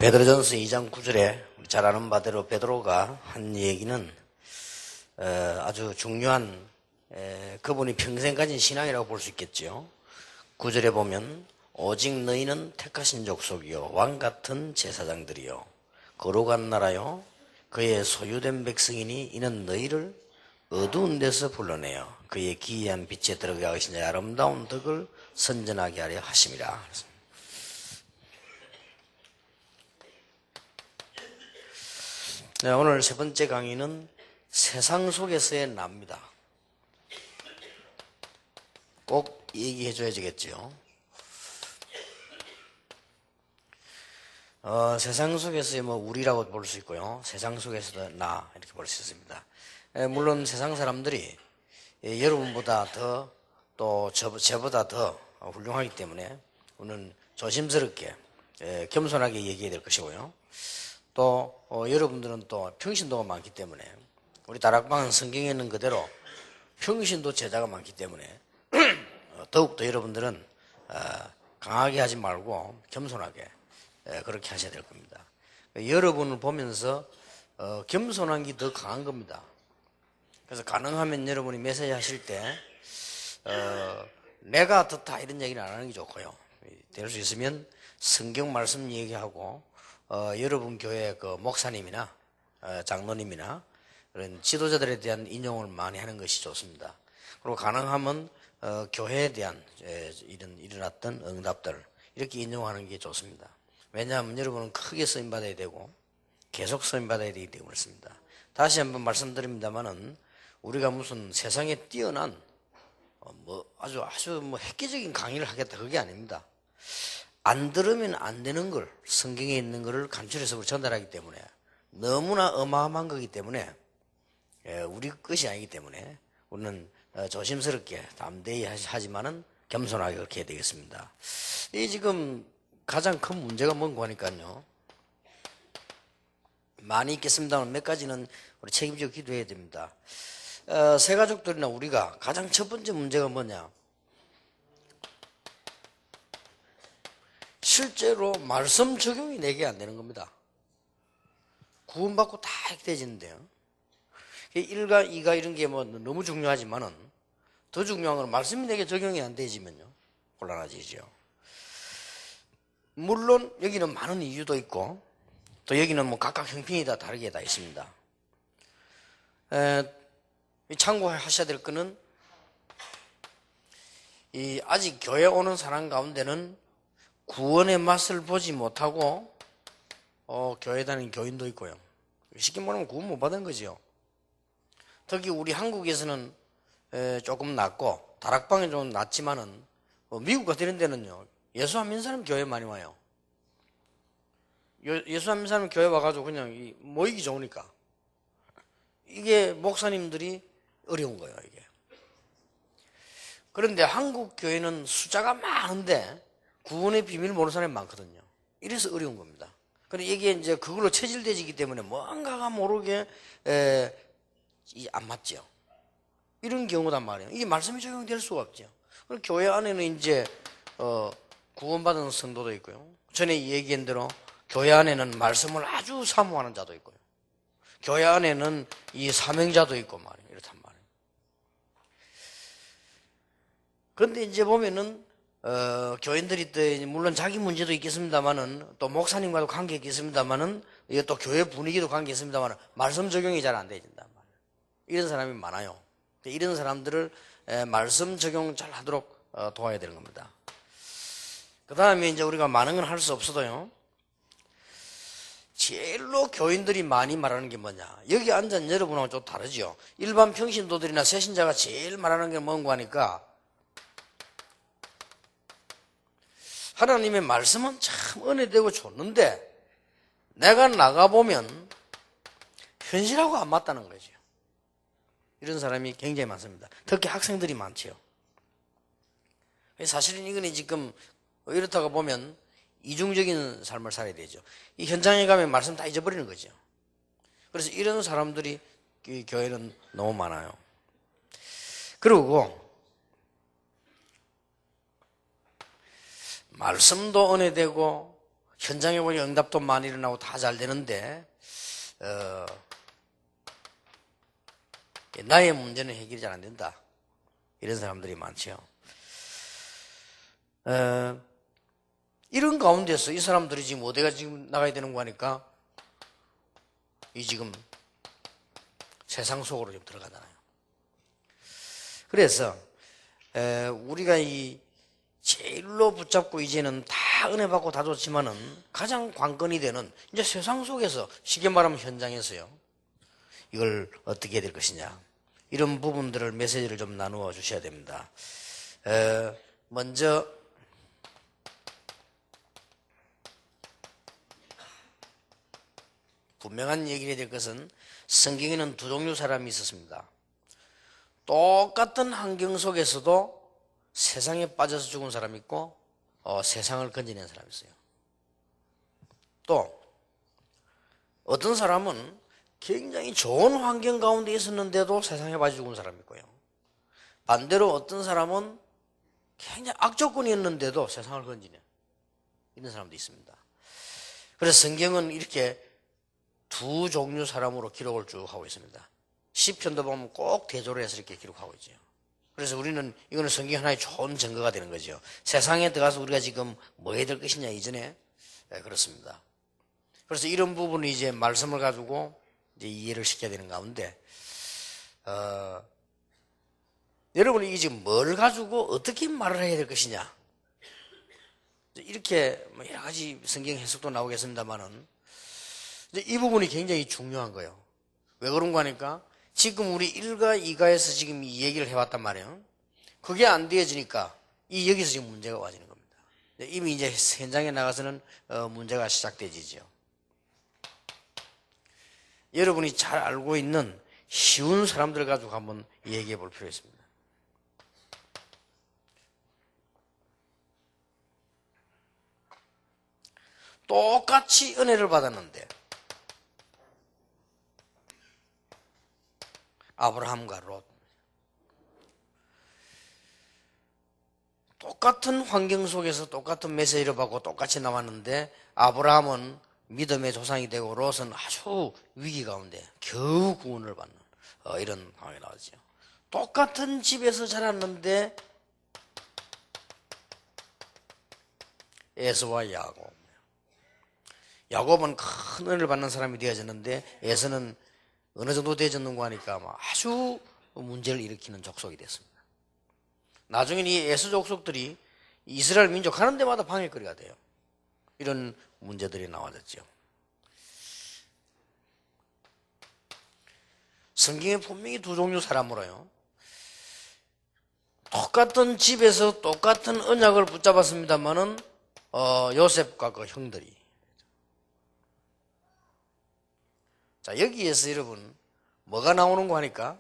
베드로전서 2장 9절에 잘 아는 바대로 베드로가 한 얘기는 아주 중요한 그분이 평생 가진 신앙이라고 볼 수 있겠죠. 9절에 보면 오직 너희는 택하신 족속이요 왕같은 제사장들이요 거룩한 나라요 그의 소유된 백성이니 이는 너희를 어두운 데서 불러내어 그의 기이한 빛에 들어가게 하신 자의 아름다운 덕을 선전하게 하려 하심이라. 네, 오늘 세 번째 강의는 세상 속에서의 나입니다. 꼭 얘기해 줘야 되겠죠. 세상 속에서의 우리라고 볼 수 있고요. 세상 속에서도 나 이렇게 볼 수 있습니다. 물론 세상 사람들이 여러분보다 더 또 저보다 더 훌륭하기 때문에 우리는 조심스럽게 겸손하게 얘기해야 될 것이고요. 또 여러분들은 또 평신도가 많기 때문에 우리 다락방은 성경에 있는 그대로 평신도 제자가 많기 때문에 더욱더 여러분들은 강하게 하지 말고 겸손하게 그렇게 하셔야 될 겁니다. 여러분을 보면서 겸손한 게 더 강한 겁니다. 그래서 가능하면 여러분이 메시지 하실 때 내가 좋다 이런 얘기는 안 하는 게 좋고요. 될 수 있으면 성경 말씀 얘기하고 여러분 교회 그 목사님이나 장로님이나 그런 지도자들에 대한 인용을 많이 하는 것이 좋습니다. 그리고 가능하면 교회에 대한 일어났던 응답들 이렇게 인용하는 게 좋습니다. 왜냐하면 여러분은 크게 쓰임받아야 되고 계속 쓰임받아야 되기 때문에 그렇습니다. 다시 한번 말씀드립니다만은 우리가 무슨 세상에 뛰어난 아주 획기적인 강의를 하겠다 그게 아닙니다. 안 들으면 안 되는 걸 성경에 있는 것을 간추려서 전달하기 때문에 너무나 어마어마한 거기 때문에 우리 것이 아니기 때문에 우리는 조심스럽게 담대히 하지만은 겸손하게 그렇게 해야 되겠습니다. 이 지금 가장 큰 문제가 뭔가 하니까요. 많이 있겠습니다만 몇 가지는 우리 책임지고 기도해야 됩니다. 새가족들이나 우리가 가장 첫 번째 문제가 뭐냐? 실제로 말씀 적용이 내게 안 되는 겁니다. 구원받고 다 해결되지는데요. 1과 2가 이런 게 너무 중요하지만은 더 중요한 건 말씀이 내게 적용이 안 되지면요. 곤란하지죠. 물론 여기는 많은 이유도 있고 또 여기는 각각 형편이 다 다르게 다 있습니다. 참고하셔야 될 거는 아직 교회 오는 사람 가운데는 구원의 맛을 보지 못하고 교회 다니는 교인도 있고요. 쉽게 말하면 구원 못 받은 거죠. 특히 우리 한국에서는 조금 낫고 다락방이 좀 낫지만은 미국 같은 데는요. 예수 안 믿는 사람 교회 많이 와요. 예수 안 믿는 사람 교회 와가지고 그냥 모이기 좋으니까 이게 목사님들이 어려운 거예요. 이게. 그런데 한국 교회는 숫자가 많은데 구원의 비밀을 모르는 사람이 많거든요. 이래서 어려운 겁니다. 그런데 이게 이제 그걸로 체질되지기 때문에 뭔가가 모르게 안 맞죠. 이런 경우단 말이에요. 이게 말씀이 적용될 수가 없죠. 그리고 교회 안에는 이제 구원받은 성도도 있고요. 전에 얘기한 대로 교회 안에는 말씀을 아주 사모하는 자도 있고요. 교회 안에는 이 사명자도 있고 말이에요. 이렇단 말이에요. 그런데 이제 보면은 교인들이 또 물론 자기 문제도 있겠습니다만은 또 목사님과도 관계 있겠습니다만은 이게 또 교회 분위기도 관계 있습니다만은 말씀 적용이 잘 안 되진단 말이에요. 이런 사람이 많아요. 이런 사람들을 말씀 적용 잘 하도록 도와야 되는 겁니다. 그 다음에 이제 우리가 많은 건 할 수 없어도요. 제일로 교인들이 많이 말하는 게 뭐냐? 여기 앉은 여러분하고 좀 다르죠. 일반 평신도들이나 새신자가 제일 말하는 게 뭔가 하니까 하나님의 말씀은 참 은혜되고 좋는데 내가 나가보면 현실하고 안 맞다는 거죠. 이런 사람이 굉장히 많습니다. 특히 학생들이 많죠. 사실은 이건 지금 이렇다가 보면 이중적인 삶을 살아야 되죠. 이 현장에 가면 말씀 다 잊어버리는 거죠. 그래서 이런 사람들이 교회는 너무 많아요. 그리고 말씀도 은혜되고 현장에 보니 응답도 많이 일어나고 다 잘 되는데 나의 문제는 해결이 잘 안 된다. 이런 사람들이 많죠. 이런 가운데서 이 사람들이 지금 어디가 지금 나가야 되는 거 하니까 이 지금 세상 속으로 좀 들어가잖아요. 그래서 우리가 이 제일로 붙잡고 이제는 다 은혜 받고 다 좋지만은 가장 관건이 되는 이제 세상 속에서 쉽게 말하면 현장에서요. 이걸 어떻게 해야 될 것이냐. 이런 부분들을 메시지를 좀 나누어 주셔야 됩니다. 먼저 분명한 얘기를 해야 될 것은 성경에는 두 종류 사람이 있었습니다. 똑같은 환경 속에서도 세상에 빠져서 죽은 사람이 있고 세상을 건지는 사람이 있어요. 또 어떤 사람은 굉장히 좋은 환경 가운데 있었는데도 세상에 빠져 죽은 사람이 있고요. 반대로 어떤 사람은 굉장히 악조건이었는데도 세상을 건지는 이런 사람도 있습니다. 그래서 성경은 이렇게 두 종류 사람으로 기록을 쭉 하고 있습니다. 시편도 보면 꼭 대조를 해서 이렇게 기록하고 있죠. 그래서 우리는 이거는 성경 하나의 좋은 증거가 되는 거죠. 세상에 들어가서 우리가 지금 뭐 해야 될 것이냐 이전에 그렇습니다. 그래서 이런 부분을 이제 말씀을 가지고 이제 이해를 시켜야 되는 가운데 여러분이 이게 지금 뭘 가지고 어떻게 말을 해야 될 것이냐 이렇게 여러 가지 성경 해석도 나오겠습니다만은 이 부분이 굉장히 중요한 거예요. 왜 그런가 하니까 지금 우리 1가 2가에서 지금 이 얘기를 해왔단 말이에요. 그게 안 되어지니까 여기서 지금 문제가 와지는 겁니다. 이미 이제 현장에 나가서는 문제가 시작되지죠. 여러분이 잘 알고 있는 쉬운 사람들 가지고 한번 얘기해 볼 필요가 있습니다. 똑같이 은혜를 받았는데 아브라함과 롯 똑같은 환경 속에서 똑같은 메시지를 받고 똑같이 나왔는데 아브라함은 믿음의 조상이 되고 롯은 아주 위기 가운데 겨우 구원을 받는 이런 상황이 나왔죠. 똑같은 집에서 자랐는데 에서와 야곱은 큰 은혜를 받는 사람이 되어졌는데 에서는 어느 정도 되어졌는가 하니까 아주 문제를 일으키는 족속이 됐습니다. 나중에는 이 에서 족속들이 이스라엘 민족 가는 데마다 방해거리가 돼요. 이런 문제들이 나와졌죠. 성경에 분명히 두 종류 사람으로요. 똑같은 집에서 똑같은 언약을 붙잡았습니다만은 요셉과 그 형들이. 자, 여기에서 여러분 뭐가 나오는 거 하니까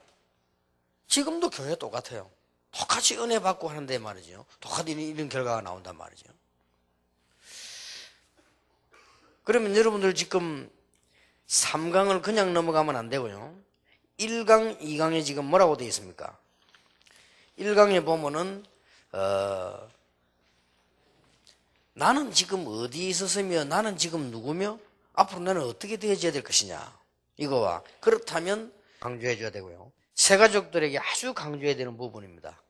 지금도 교회 똑같아요. 똑같이 은혜 받고 하는데 말이죠. 똑같이 이런 결과가 나온단 말이죠. 그러면 여러분들 지금 3강을 그냥 넘어가면 안 되고요. 1강, 2강에 지금 뭐라고 되어 있습니까? 1강에 보면은 나는 지금 어디에 있었으며 나는 지금 누구며 앞으로 나는 어떻게 되어져야 될 것이냐 이거와 그렇다면 강조해 줘야 되고요. 새가족들에게 아주 강조해야 되는 부분입니다.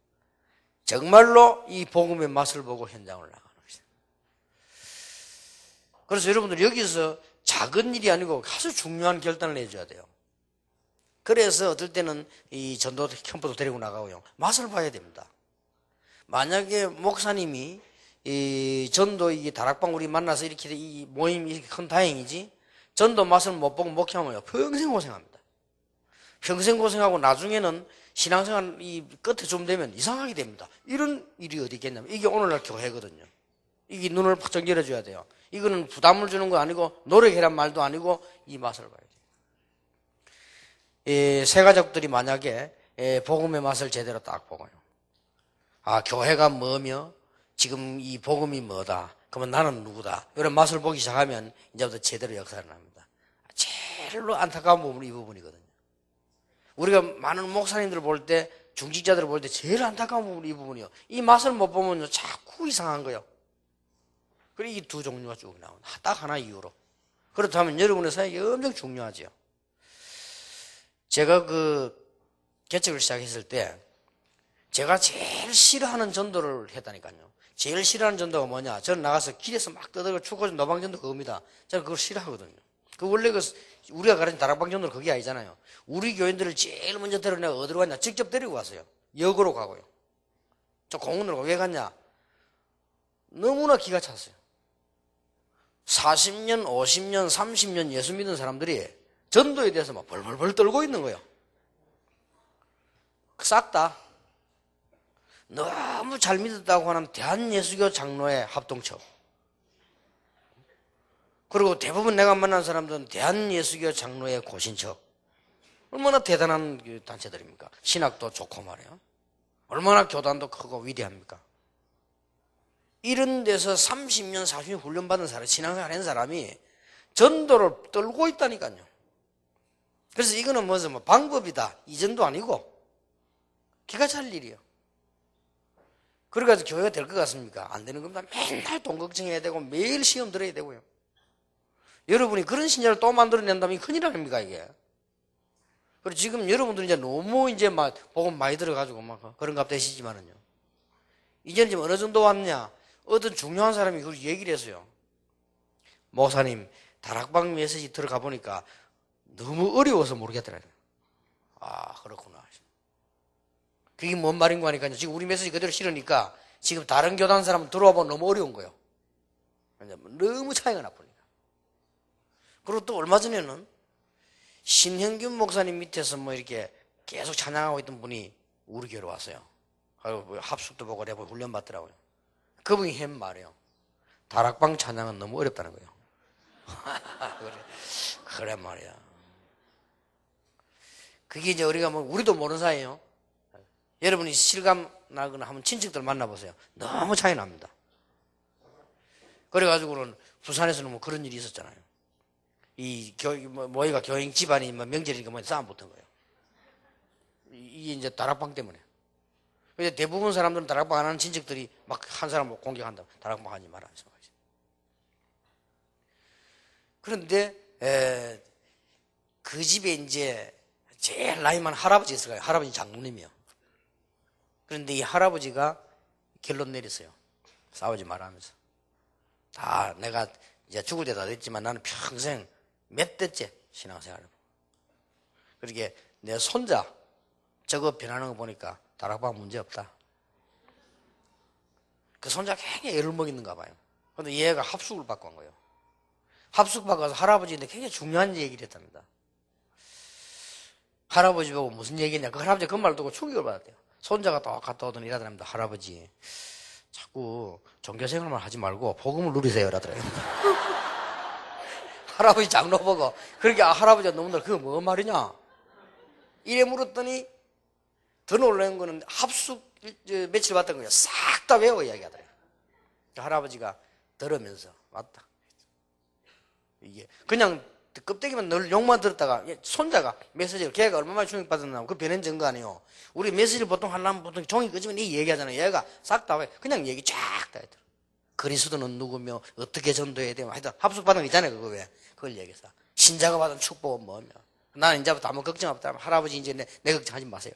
정말로 이 복음의 맛을 보고 현장을 나가는 것입니다. 그래서 여러분들 여기서 작은 일이 아니고 아주 중요한 결단을 해줘야 돼요. 그래서 어떨 때는 이 전도 캠프도 데리고 나가고요. 맛을 봐야 됩니다. 만약에 목사님이 이 전도 이 다락방 우리 만나서 이렇게 이 모임이 이렇게 큰 다행이지 전도 맛을 못 보고 목회하면요 평생 고생합니다. 평생 고생하고 나중에는 신앙생활 이 끝에 좀 되면 이상하게 됩니다. 이런 일이 어디 있겠냐면 이게 오늘날 교회거든요. 이게 눈을 팍 열어줘야 돼요. 이거는 부담을 주는 거 아니고 노력해란 말도 아니고 이 맛을 봐야 돼요. 새 가족들이 만약에 복음의 맛을 제대로 딱 보고요. 아, 교회가 뭐며 지금 이 복음이 뭐다. 그러면 나는 누구다. 이런 맛을 보기 시작하면 이제부터 제대로 역사를 합니다. 제일로 안타까운 부분이 이 부분이거든요. 우리가 많은 목사님들을 볼 때, 중직자들을 볼 때 제일 안타까운 부분이 이 부분이요. 이 맛을 못 보면요 자꾸 이상한 거예요. 그리고 이 두 종류가 쭉 나온다. 딱 하나 이유로. 그렇다면 여러분의 사역이 엄청 중요하죠. 제가 개척을 시작했을 때 제가 제일 싫어하는 전도를 했다니까요. 제일 싫어하는 전도가 뭐냐? 저는 나가서 길에서 막 떠들고 축구 노방전도 그겁니다. 저는 그걸 싫어하거든요. 원래 우리가 가르친 다락방 전도는 그게 아니잖아요. 우리 교인들을 제일 먼저 데려내가 어디로 갔냐? 직접 데리고 갔어요. 역으로 가고요. 저 공원으로 왜 갔냐? 너무나 기가 찼어요. 40년, 50년, 30년 예수 믿는 사람들이 전도에 대해서 막 벌벌벌 떨고 있는 거예요. 싹 다 너무 잘 믿었다고 하는 대한예수교 장로의 합동처, 그리고 대부분 내가 만난 사람들은 대한예수교 장로의 고신처. 얼마나 대단한 단체들입니까? 신학도 좋고 말이에요. 얼마나 교단도 크고 위대합니까? 이런 데서 30년, 40년 훈련받은 사람, 신앙생활 한 사람이 전도를 떨고 있다니까요. 그래서 이거는 무슨 방법이다, 이전도 아니고 기가 찰 일이에요. 그래가지고 교회가 될 것 같습니까? 안 되는 겁니다. 맨날 돈 걱정해야 되고 매일 시험 들어야 되고요. 여러분이 그런 신자를 또 만들어낸다면 큰일 아닙니까, 이게? 그리고 지금 여러분들은 이제 너무 이제 막 복음 많이 들어가지고 막 그런 값 되시지만은요. 이제는 지금 어느 정도 왔냐? 어떤 중요한 사람이 그걸 얘기를 했어요. 목사님, 다락방 메시지 들어가 보니까 너무 어려워서 모르겠더라고요. 아, 그렇구나. 그게 뭔 말인가 하니까요. 지금 우리 메시지 그대로 실으니까 지금 다른 교단 사람 들어와 보면 너무 어려운 거예요. 너무 차이가 나쁘니까. 그리고 또 얼마 전에는 신형균 목사님 밑에서 뭐 이렇게 계속 찬양하고 있던 분이 우리 교회로 왔어요. 그리고 합숙도 보고 내가 훈련 받더라고요. 그분이 한 말이에요. 다락방 찬양은 너무 어렵다는 거예요. 그래 말이야. 그게 이제 우리도 모르는 사이예요. 여러분이 실감 나거나 하면 친척들 만나보세요. 너무 차이 납니다. 그래가지고는 부산에서는 뭐 그런 일이 있었잖아요. 모이가 교인 집안이 명절이니까 싸움 붙은 거예요. 이게 이제 다락방 때문에. 근데 대부분 사람들은 다락방 안 하는 친척들이 막 한 사람 공격한다. 다락방 하지 마라. 그런데 그 집에 이제 제일 나이 많은 할아버지 있을 거예요. 할아버지 장로님이요. 그런데 이 할아버지가 결론 내렸어요. 싸우지 마라 하면서. 다 내가 이제 죽을 때 다 됐지만 나는 평생 몇 대째 신앙생활을. 그렇게 내 손자 저거 변하는 거 보니까 다락방 문제 없다. 그 손자가 굉장히 애를 먹이는가 봐요. 그런데 얘가 합숙을 받고 한 거예요. 합숙 받고 와서 할아버지한테 굉장히 중요한 얘기를 했답니다. 할아버지 보고 무슨 얘기냐. 그 할아버지가 그 말 듣고 충격을 받았대요. 손자가 또 갔다 오더니 이러더랍니다. 할아버지, 자꾸 종교생활만 하지 말고 복음을 누리세요. 이러더래요. 할아버지 장로 보고. 그러니까 할아버지가 너무들 그거 뭐 말이냐? 이래 물었더니 더 놀라운 거는 합숙 며칠 받던 거예요. 싹 다 외워 이야기하더래요. 할아버지가 들으면서 맞다. 이게 그냥 껍데기만 늘 욕만 들었다가 손자가 메시지를 걔가 얼마나 충격받았나 그 변한 증거 아니에요. 우리 메시지를 보통 하려면 보통 종이 끄지면 이 얘기하잖아요. 얘가 싹 다 왜 그냥 얘기 쫙 다 했더라. 그리스도는 누구며 어떻게 전도해야 되며 하여튼 합숙받은 거 있잖아요. 그거 왜 그걸 얘기했어. 신자가 받은 축복은 뭐며 나는 이제부터 아무 걱정 없다. 할아버지 이제 내 걱정하지 마세요.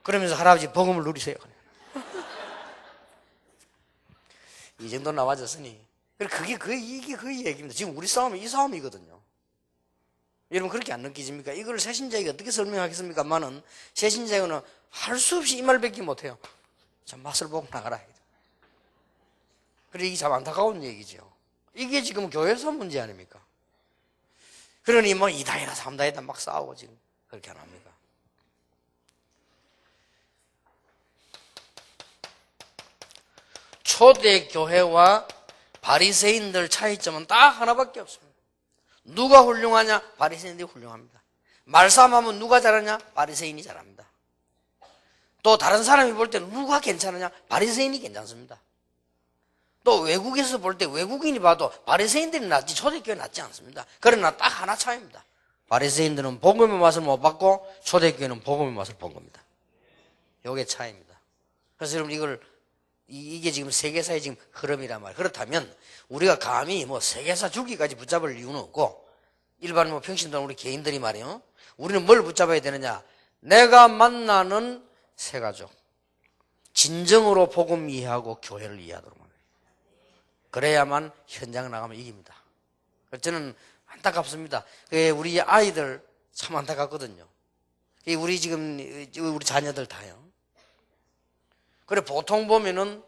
그러면서 할아버지 복음을 누리세요. 이 정도 나와졌으니 이게 그 얘기입니다. 지금 우리 싸움이 이 싸움이거든요. 여러분 그렇게 안 느끼십니까? 이걸 새신자에게 어떻게 설명하겠습니까만은 새신자에게는 할 수 없이 이 말밖에 못해요. 참 맛을 보고 나가라. 그래 이게 참 안타까운 얘기죠. 이게 지금 교회에서 문제 아닙니까? 그러니 뭐 이다이다 삼다이다 막 싸우고 지금 그렇게 안 합니까? 초대교회와 바리새인들 차이점은 딱 하나밖에 없습니다. 누가 훌륭하냐? 바리새인들이 훌륭합니다. 말싸움하면 누가 잘하냐? 바리새인이 잘합니다. 또 다른 사람이 볼 때 누가 괜찮으냐? 바리새인이 괜찮습니다. 또 외국에서 볼 때 외국인이 봐도 바리새인들이 낫지 초대교회 낫지 않습니다. 그러나 딱 하나 차이입니다. 바리새인들은 복음의 맛을 못 받고 초대교회는 복음의 맛을 본 겁니다. 이게 차이입니다. 그래서 여러분 이걸 이게 지금 세계사의 지금 흐름이란 말이에요. 그렇다면 우리가 감히 뭐 세계사 주기까지 붙잡을 이유는 없고, 일반 뭐 평신도는 우리 개인들이 말이에요. 우리는 뭘 붙잡아야 되느냐? 내가 만나는 새가족, 진정으로 복음 이해하고 교회를 이해하도록 합니다. 그래야만 현장 나가면 이깁니다. 저는 안타깝습니다. 우리 아이들 참 안타깝거든요. 우리 지금 우리 자녀들 다요. 그래 보통 보면은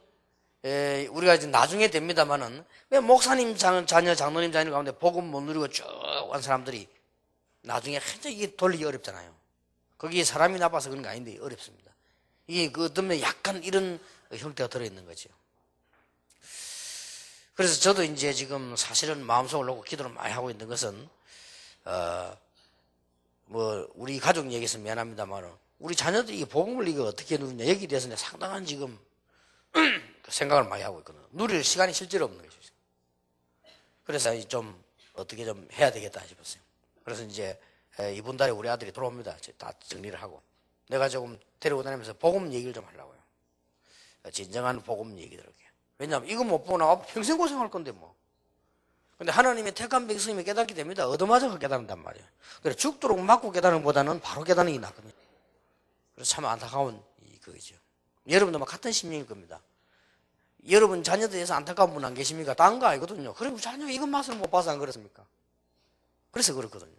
우리가 이제 나중에 됩니다만은 왜 목사님 자녀, 장로님 자녀 가운데 복음 못 누리고 쭉 한 사람들이 나중에 굉장히 이게 돌리기 어렵잖아요. 거기에 사람이 나빠서 그런 거 아닌데 어렵습니다. 이게 그 어떤 약간 이런 형태가 들어있는 거죠. 그래서 저도 이제 지금 사실은 마음속을 놓고 기도를 많이 하고 있는 것은 뭐 우리 가족 얘기해서 미안합니다만 우리 자녀들이 복음을 이거 어떻게 누리냐 여기에 대해서 상당한 지금 생각을 많이 하고 있거든요. 누릴 시간이 실제로 없는 거죠. 그래서 좀 어떻게 좀 해야 되겠다 싶었어요. 그래서 이제 이번 달에 우리 아들이 돌아옵니다. 다 정리를 하고 내가 조금 데리고 다니면서 복음 얘기를 좀 하려고요. 진정한 복음 얘기들. 왜냐하면 이거 못 보고 나 평생 고생할 건데 뭐. 근데 하나님의 택한 백성이면 깨닫게 됩니다. 얻어맞아서 깨닫는단 말이에요. 그래 죽도록 맞고 깨닫는 것보다는 바로 깨닫는 게 낫거든요. 그래서 참 안타까운 그거죠. 여러분도 막 같은 심령일 겁니다. 여러분 자녀들에서 안타까운 분 안 계십니까? 딴 거 알거든요. 그리고 자녀가 이건 맛을 못 봐서 안 그렇습니까? 그래서 그렇거든요.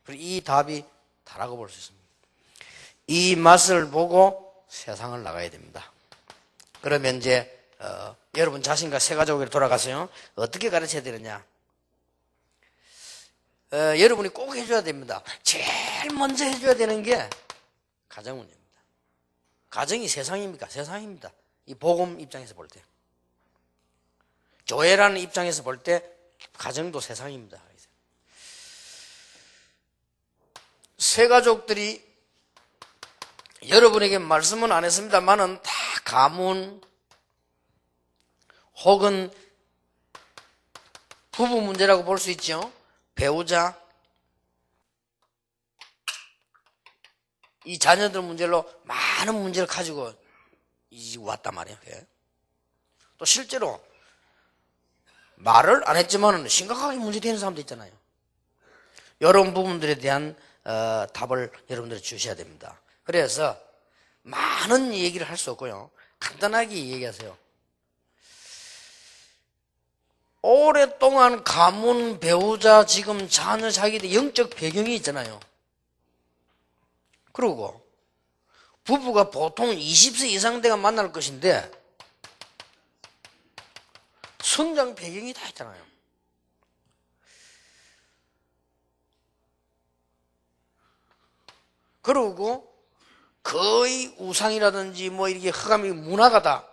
그리고 이 답이 다라고 볼 수 있습니다. 이 맛을 보고 세상을 나가야 됩니다. 그러면 이제 여러분 자신과 새 가족에게 돌아가서요. 어떻게 가르쳐야 되느냐? 여러분이 꼭 해줘야 됩니다. 제일 먼저 해줘야 되는 게 가정 문제입니다. 가정이 세상입니까? 세상입니다. 이 복음 입장에서 볼 때. 교회라는 입장에서 볼 때 가정도 세상입니다. 새 가족들이 여러분에게 말씀은 안 했습니다만은 다 가문 혹은 부부 문제라고 볼 수 있죠. 배우자 이 자녀들 문제로 많은 문제를 가지고 왔단 말이에요. 또 실제로 말을 안 했지만 심각하게 문제되는 사람도 있잖아요. 이런 부분들에 대한 답을 여러분들이 주셔야 됩니다. 그래서 많은 얘기를 할 수 없고요. 간단하게 얘기하세요. 오랫동안 가문, 배우자, 지금 자녀, 자기들 영적 배경이 있잖아요. 그리고 부부가 보통 20세 이상 돼가 만날 것인데 성장 배경이 다 있잖아요. 그리고 거의 우상이라든지 뭐 이렇게 흑암이 문화가 다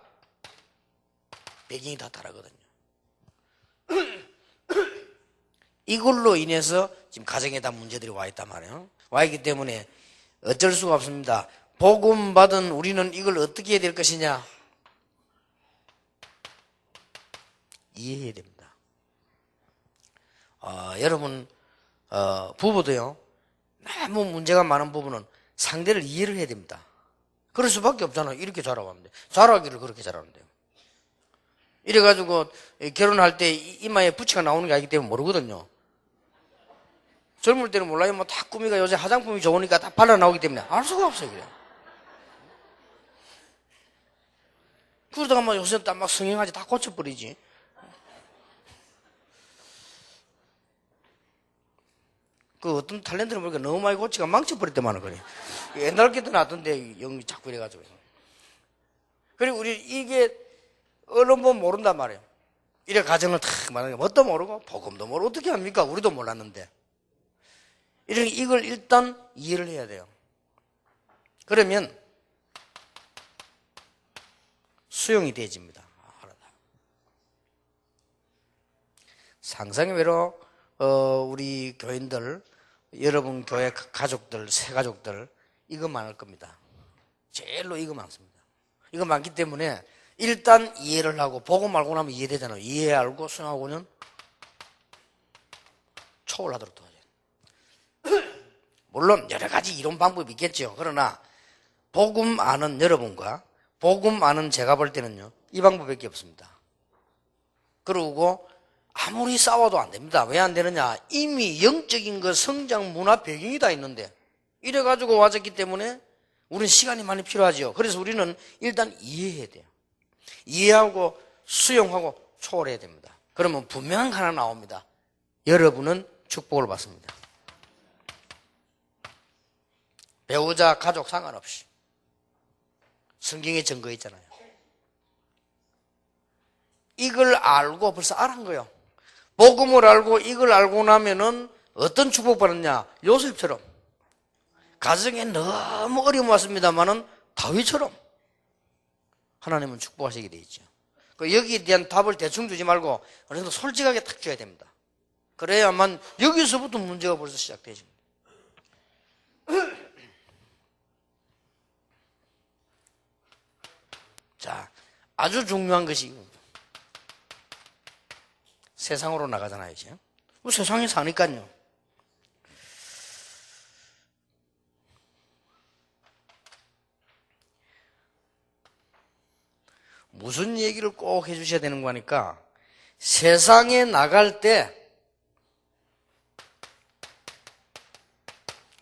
배경이 다 다르거든요. 이걸로 인해서 지금 가정에 다 문제들이 와 있단 말이에요. 와 있기 때문에 어쩔 수가 없습니다. 복음 받은 우리는 이걸 어떻게 해야 될 것이냐? 이해해야 됩니다. 여러분 부부도요. 너무 문제가 많은 부분은 상대를 이해를 해야 됩니다. 그럴 수밖에 없잖아요. 이렇게 자라왔는데 자라기를 그렇게 자라는데요. 이래가지고 결혼할 때 이마에 부치가 나오는 게 아니기 때문에 모르거든요. 젊을 때는 몰라요. 뭐 다 꾸미가 요새 화장품이 좋으니까 다 발라 나오기 때문에 알 수가 없어요. 그래. 그러다가 뭐 요새 딱 막 성형하지 다 고쳐버리지. 그 어떤 탤런트를 보니까 너무 많이 고치가 망쳐버렸대만은 그래. 옛날 게도 놨던데 영이 자꾸 이래가지고. 그리고 우리 이게 언론 보면 모른단 말이에요. 이래 가정을 탁 말하는 게 뭣도 모르고 복음도 모르고 어떻게 합니까? 우리도 몰랐는데. 이걸 일단 이해를 해야 돼요. 그러면 수용이 되어집니다. 상상의 외로 우리 교인들, 여러분 교회 가족들, 새 가족들 이것만 할 겁니다. 제일로 이거 많습니다. 이거 많기 때문에 일단 이해를 하고 복음 알고 나면 이해되잖아요. 이해 알고 수용하고는 초월하도록 도와줘요. 물론 여러 가지 이론 방법이 있겠죠. 그러나 복음 아는 여러분과 복음 아는 제가 볼 때는요, 이 방법밖에 없습니다. 그러고 아무리 싸워도 안 됩니다. 왜 안 되느냐? 이미 영적인 그 성장 문화 배경이 다 있는데 이래가지고 와졌기 때문에 우리는 시간이 많이 필요하죠. 그래서 우리는 일단 이해해야 돼요. 이해하고 수용하고 초월해야 됩니다. 그러면 분명한 거 하나 나옵니다. 여러분은 축복을 받습니다. 배우자, 가족 상관없이. 성경에 증거 있잖아요. 이걸 알고 벌써 알은 거예요. 복음을 알고 이걸 알고 나면은 어떤 축복 받았냐? 요셉처럼. 가정에 너무 어려움 왔습니다만은 다윗처럼 하나님은 축복하시게 돼 있죠. 여기에 대한 답을 대충 주지 말고 어느 정도 솔직하게 딱 줘야 됩니다. 그래야만 여기서부터 문제가 벌써 시작되죠. 자, 아주 중요한 것이 세상으로 나가잖아요, 이제. 세상에 사니까요. 무슨 얘기를 꼭 해주셔야 되는 거니까 세상에 나갈 때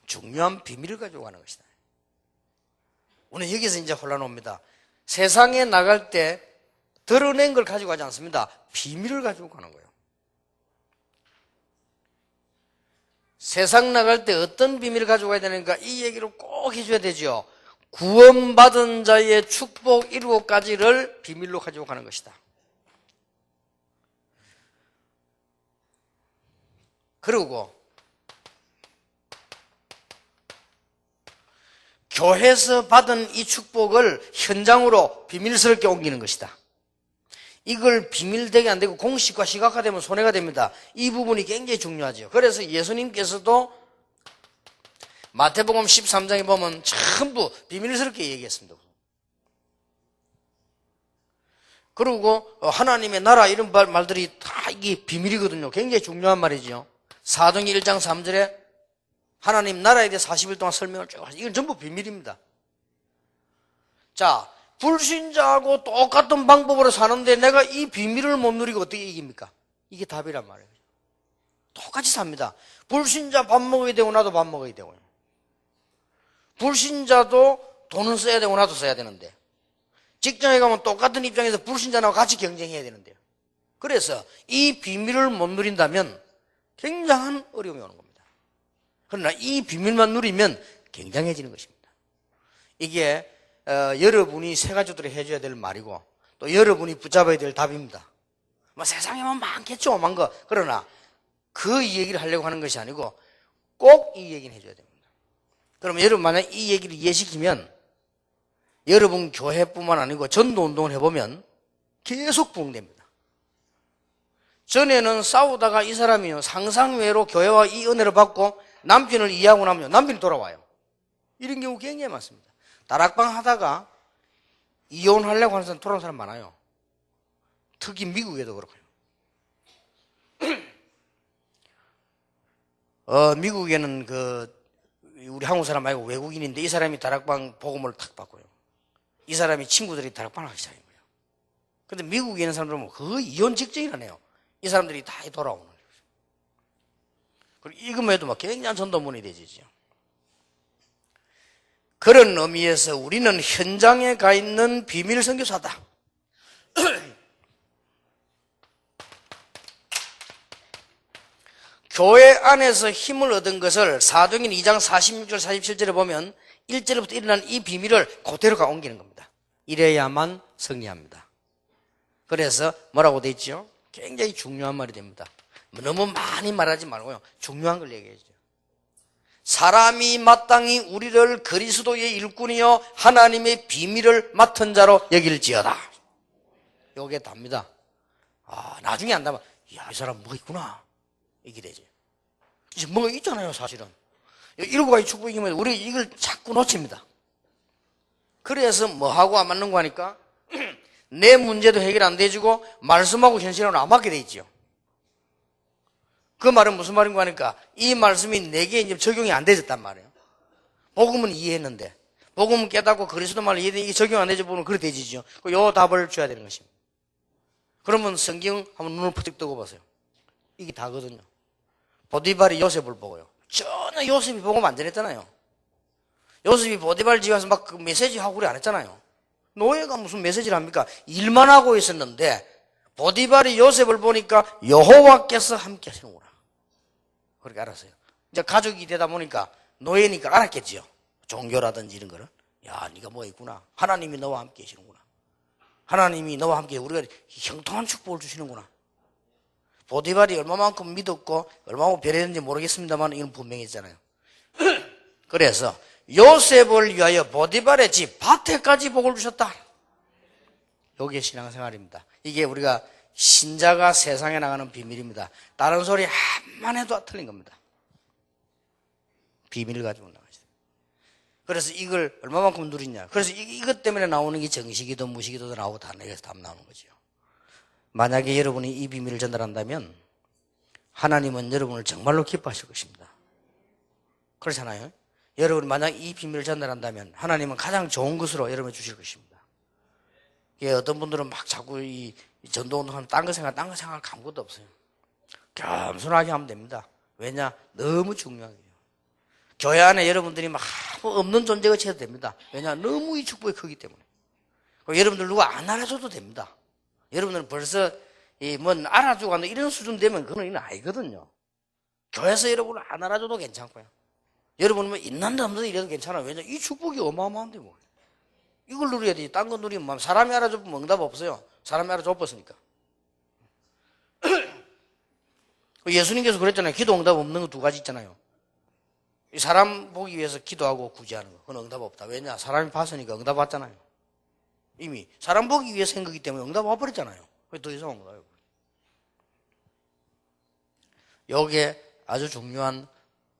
중요한 비밀을 가지고 가는 것이다. 오늘 여기서 이제 혼란 옵니다. 세상에 나갈 때 드러낸 걸 가지고 가지 않습니다. 비밀을 가지고 가는 거예요. 세상 나갈 때 어떤 비밀을 가지고 가야 되는가 이 얘기를 꼭 해줘야 되죠. 구원받은 자의 축복 7가지를 비밀로 가지고 가는 것이다. 그리고 교회에서 받은 이 축복을 현장으로 비밀스럽게 옮기는 것이다. 이걸 비밀되게 안 되고 공식과 시각화되면 손해가 됩니다. 이 부분이 굉장히 중요하죠. 그래서 예수님께서도 마태복음 13장에 보면 전부 비밀스럽게 얘기했습니다. 그리고 하나님의 나라 이런 말들이 다 이게 비밀이거든요. 굉장히 중요한 말이죠. 사도행전 1장 3절에 하나님 나라에 대해 40일 동안 설명을 쭉 하시죠. 이건 전부 비밀입니다. 자, 불신자하고 똑같은 방법으로 사는데 내가 이 비밀을 못 누리고 어떻게 이깁니까? 이게 답이란 말이에요. 똑같이 삽니다. 불신자 밥 먹어야 되고 나도 밥 먹어야 되고요. 불신자도 돈은 써야 되고 나도 써야 되는데 직장에 가면 똑같은 입장에서 불신자하고 같이 경쟁해야 되는데요. 그래서 이 비밀을 못 누린다면 굉장한 어려움이 오는 겁니다. 그러나 이 비밀만 누리면 굉장해지는 것입니다. 이게 여러분이 새가족들이 해줘야 될 말이고 또 여러분이 붙잡아야 될 답입니다. 뭐 세상에 많겠죠, 많은 거. 그러나 그 얘기를 하려고 하는 것이 아니고 꼭 이 얘기는 해줘야 됩니다. 그러면 여러분 만약 이 얘기를 이해시키면 여러분 교회뿐만 아니고 전도운동을 해보면 계속 부흥됩니다. 전에는 싸우다가 이 사람이요 상상외로 교회와 이 은혜를 받고 남편을 이해하고 나면 남편이 돌아와요. 이런 경우 굉장히 많습니다. 다락방 하다가 이혼하려고 하는 사람 돌아오는 사람 많아요. 특히 미국에도 그렇고요. 미국에는 우리 한국 사람 말고 외국인인데 이 사람이 다락방 복음을 탁 받고요. 이 사람이 친구들이 다락방을 하기 시작한 거예요. 근데 미국에 있는 사람들은 거의 이혼 직전이라네요. 이 사람들이 다 돌아오는 거예요. 그리고 이것만 해도 막 굉장한 전도문이 되지죠. 그런 의미에서 우리는 현장에 가 있는 비밀 선교사다. 교회 안에서 힘을 얻은 것을 사도행전 2장 46절 47절에 보면 1절부터 일어난 이 비밀을 그대로 가 옮기는 겁니다. 이래야만 승리합니다. 그래서 뭐라고 돼 있죠? 굉장히 중요한 말이 됩니다. 너무 많이 말하지 말고요. 중요한 걸 얘기해야죠. 사람이 마땅히 우리를 그리스도의 일꾼이요 하나님의 비밀을 맡은 자로 여길지어다. 요게 답니다. 나중에 안다면 이 사람 뭐가 있구나 이게 되죠. 이제 뭐가 있잖아요. 사실은 7가지 축복이면 우리 이걸 자꾸 놓칩니다. 그래서 뭐하고 안 맞는 거 하니까 내 문제도 해결 안 돼지고 말씀하고 현실하고는 안 맞게 돼 있죠. 그 말은 무슨 말인 거 하니까 이 말씀이 내게 이제 적용이 안 되졌단 말이에요. 복음은 이해했는데 복음 깨닫고 그리스도 말을 이해되니 이게 적용 안 되지 보면 그래 되지죠. 요 답을 줘야 되는 것입니다. 그러면 성경 한번 눈을 푸득 뜨고 보세요. 이게 다거든요. 보디발이 요셉을 보고요. 전혀 요셉이 복음 안 전했잖아요. 요셉이 보디발 집에 와서 막 그 메시지 하고 그래 안 했잖아요. 노예가 무슨 메시지를 합니까? 일만 하고 있었는데 보디발이 요셉을 보니까 여호와께서 함께 하시는구나. 그렇게 알았어요. 이제 가족이 되다 보니까 노예니까 알았겠지요. 종교라든지 이런 거를. 야, 네가 뭐 있구나. 하나님이 너와 함께 계시는구나. 하나님이 너와 함께 우리가 형통한 축복을 주시는구나. 보디발이 얼마만큼 믿었고 얼마만큼 배려했는지 모르겠습니다만 이건 분명히 있잖아요. 그래서 요셉을 위하여 보디발의 집 밭에까지 복을 주셨다. 이게 신앙생활입니다. 이게 우리가 신자가 세상에 나가는 비밀입니다. 다른 소리 한만 해도 틀린 겁니다. 비밀을 가지고 나가죠. 그래서 이걸 얼마만큼 누리냐. 그래서 이것 때문에 나오는 게 정식이도 무식이도 나오고 다 내게서 답 나오는 거죠. 만약에 여러분이 이 비밀을 전달한다면 하나님은 여러분을 정말로 기뻐하실 것입니다. 그렇잖아요. 여러분이 만약 이 비밀을 전달한다면 하나님은 가장 좋은 것으로 여러분을 주실 것입니다. 예, 어떤 분들은 막 자꾸 이 전도운동하면 딴 거 생각할 아무것도 없어요. 겸손하게 하면 됩니다. 왜냐? 너무 중요해요. 교회 안에 여러분들이 막 없는 존재가 채도 됩니다. 왜냐? 너무 이 축복이 크기 때문에. 여러분들 누가 안 알아줘도 됩니다. 여러분들은 벌써 뭐 알아주고 하는 이런 수준 되면 그건 아니거든요. 교회에서 여러분을 안 알아줘도 괜찮고요. 여러분은 뭐 있는데 없는데 이래도 괜찮아요. 왜냐? 이 축복이 어마어마한데 뭐. 이걸 누려야 되지. 딴 거 누리면 뭐 사람이 알아주면 응답 없어요. 사람이 알아줘봤으니까. 예수님께서 그랬잖아요. 기도 응답 없는 거 두 가지 있잖아요. 사람 보기 위해서 기도하고 구제하는 거. 그건 응답 없다. 왜냐? 사람이 봤으니까 응답 왔잖아요. 이미 사람 보기 위해서 한 거기 때문에 응답 와버렸잖아요. 그게 더 이상 응답이. 이게 아주 중요한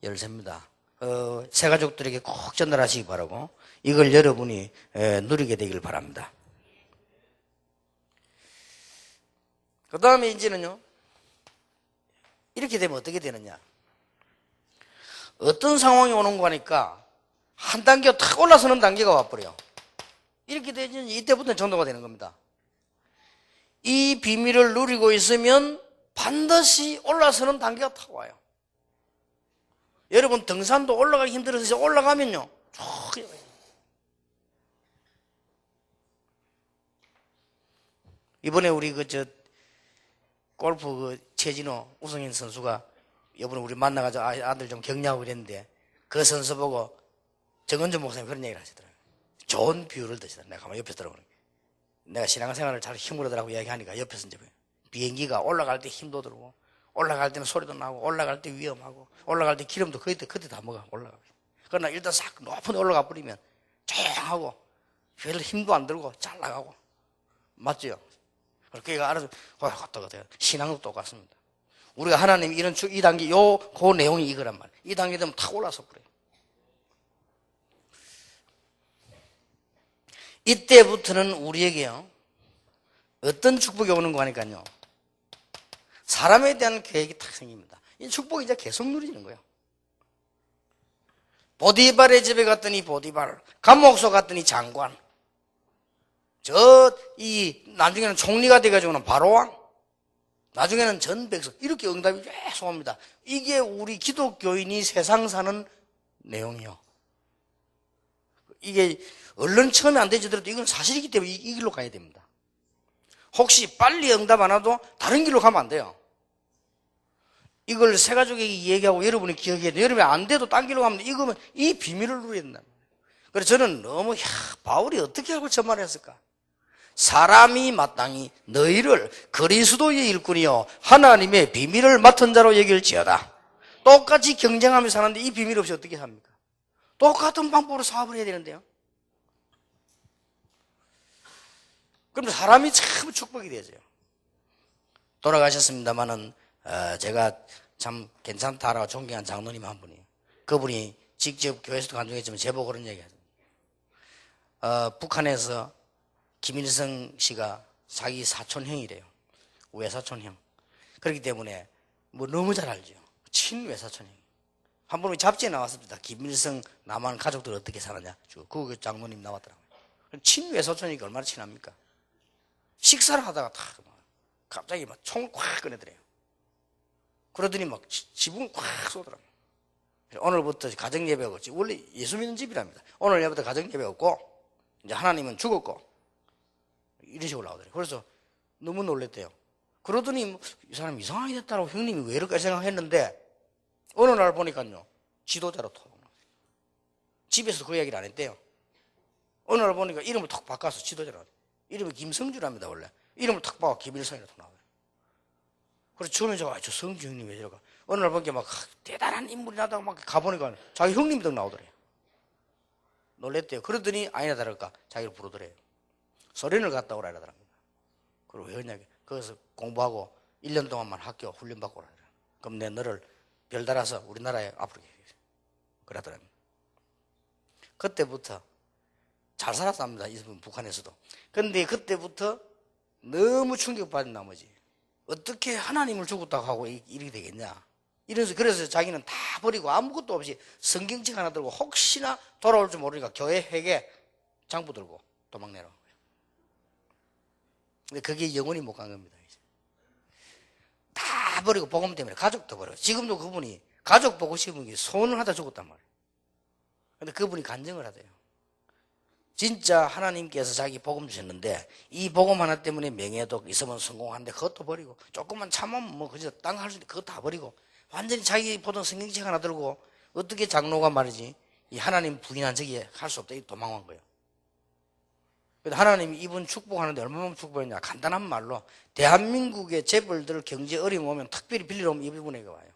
열쇠입니다. 새 가족들에게 꼭 전달하시기 바라고 이걸 여러분이 누리게 되기를 바랍니다. 그 다음에 이제는요, 이렇게 되면 어떻게 되느냐. 어떤 상황이 오는 거니까 한 단계 탁 올라서는 단계가 와버려요. 이렇게 되면 이때부터는 정도가 되는 겁니다. 이 비밀을 누리고 있으면 반드시 올라서는 단계가 탁 와요. 여러분 등산도 올라가기 힘들어서 이제 올라가면요, 이번에 우리 골프 최진호 우승인 선수가 이번에 우리 만나가지고 아들 좀 격려하고 그랬는데 그 선수 보고 정은주 목사님 그런 얘기를 하시더라고요. 좋은 비유를 드시더라고요. 내가 가만히 옆에서 들어보는 게. 내가 신앙생활을 잘 힘으로더라고 이야기하니까 옆에서 이제 비행기가 올라갈 때 힘도 들고 올라갈 때는 소리도 나고 올라갈 때 위험하고 올라갈 때 기름도 그때 다 먹어 올라가고. 그러나 일단 싹 높은 데 올라가 버리면 조용하고 별로 힘도 안 들고 잘 나가고. 맞죠? 그러니까 알아서 갔다가 돼요. 신앙도 똑같습니다. 우리가 하나님 이런 이 단계 그 내용이 이거란 말이에요. 이 단계 되면 탁 올라서 그래요. 이때부터는 우리에게요, 어떤 축복이 오는 거 하니까요, 사람에 대한 계획이 탁 생깁니다. 이 축복이 이제 계속 누리는 거예요. 보디발의 집에 갔더니 보디발, 감옥소 갔더니 장관, 나중에는 총리가 돼가지고는 바로왕, 나중에는 전 백성, 이렇게 응답이 계속 옵니다. 이게 우리 기독교인이 세상 사는 내용이요. 이게 얼른 처음에 안 되지더라도 이건 사실이기 때문에 이 길로 가야 됩니다. 혹시 빨리 응답 안 와도 다른 길로 가면 안 돼요. 이걸 새 가족에게 얘기하고 여러분이 기억해야 돼요. 여러분이 안 돼도 딴 길로 가면 이거면 이 비밀을 누려야 된다. 그래서 저는 너무 바울이 어떻게 하고 저 말을 했을까? 사람이 마땅히 너희를 그리스도의 일꾼이요 하나님의 비밀을 맡은 자로 여길지어다. 똑같이 경쟁하며 사는데 이 비밀 없이 어떻게 삽니까? 똑같은 방법으로 사업을 해야 되는데요. 그럼 사람이 참 축복이 되죠. 돌아가셨습니다마는 제가 참 괜찮다라고 존경한 장로님 한 분이, 그분이 직접 교회에서도 간증했지만 제보고 그런 얘기 하죠. 북한에서 김일성 씨가 자기 사촌형이래요. 외사촌형. 그렇기 때문에 뭐 너무 잘 알죠. 친외사촌형. 한 번은 잡지에 나왔습니다. 김일성 남한 가족들 어떻게 사느냐. 그 장로님 나왔더라고요. 친외 소촌이니까 얼마나 친합니까? 식사를 하다가 갑자기 막 총을 콱 꺼내더래요. 그러더니 막 지붕을 콱 쏘더라고요. 오늘부터 가정 예배가 없지. 원래 예수 믿는 집이랍니다. 오늘 예배부터 가정 예배가 없고, 이제 하나님은 죽었고, 이런 식으로 나오더래요. 그래서 너무 놀랬대요. 그러더니 이 사람 이상하게 됐다고 형님이 왜 이럴까 생각했는데, 어느 날 보니까요, 지도자로 토론을 해요. 집에서 그 이야기를 안 했대요. 어느 날 보니까 이름을 탁 바꿔서 지도자로. 이름이 김성주랍니다, 원래. 이름을 탁 바꿔 김일성이라고 나와요. 그래서 처음에 저 성주 형님이 이러가. 어느 날 보니까 막 대단한 인물이 나다가 막 가보니까 자기 형님이 딱 나오더래요. 놀랬대요. 그러더니 아니나 다를까 자기를 부르더래요. 소련을 갔다 오라 이러더랍니다. 그리고 왜 그러냐. 거기서 공부하고 1년 동안만 학교 훈련받고 오라. 그럼 내 너를 별달아서 우리나라에 앞으로 그러더랍니다. 그때부터 잘 살았답니다. 이분 북한에서도. 근데 그때부터 너무 충격받은 나머지 어떻게 하나님을 죽었다고 하고 이렇게 되겠냐. 그래서 자기는 다 버리고 아무것도 없이 성경책 하나 들고 혹시나 돌아올 줄 모르니까 교회 회계 장부 들고 도망 내려간 거예요. 근데 그게 영원히 못 간 겁니다. 이제. 다 버리고 복음 때문에 가족도 버리고. 지금도 그분이 가족 보고 싶은 게 소원을 하다 죽었단 말이에요. 근데 그분이 간증을 하대요. 진짜 하나님께서 자기 복음 주셨는데 이 복음 하나 때문에 명예도 있으면 성공하는데 그것도 버리고 조금만 참으면 뭐 그저 딴 할 수 있는데 그거 다 버리고 완전히 자기 보던 성경책 하나 들고 어떻게 장로가 말이지 이 하나님 부인한 적이 할 수 없다 이 도망한 거예요. 하나님이 이분 축복하는데 얼마나 축복했냐. 간단한 말로 대한민국의 재벌들 경제 어려움 오면 특별히 빌리러 오면 이분에게 와요.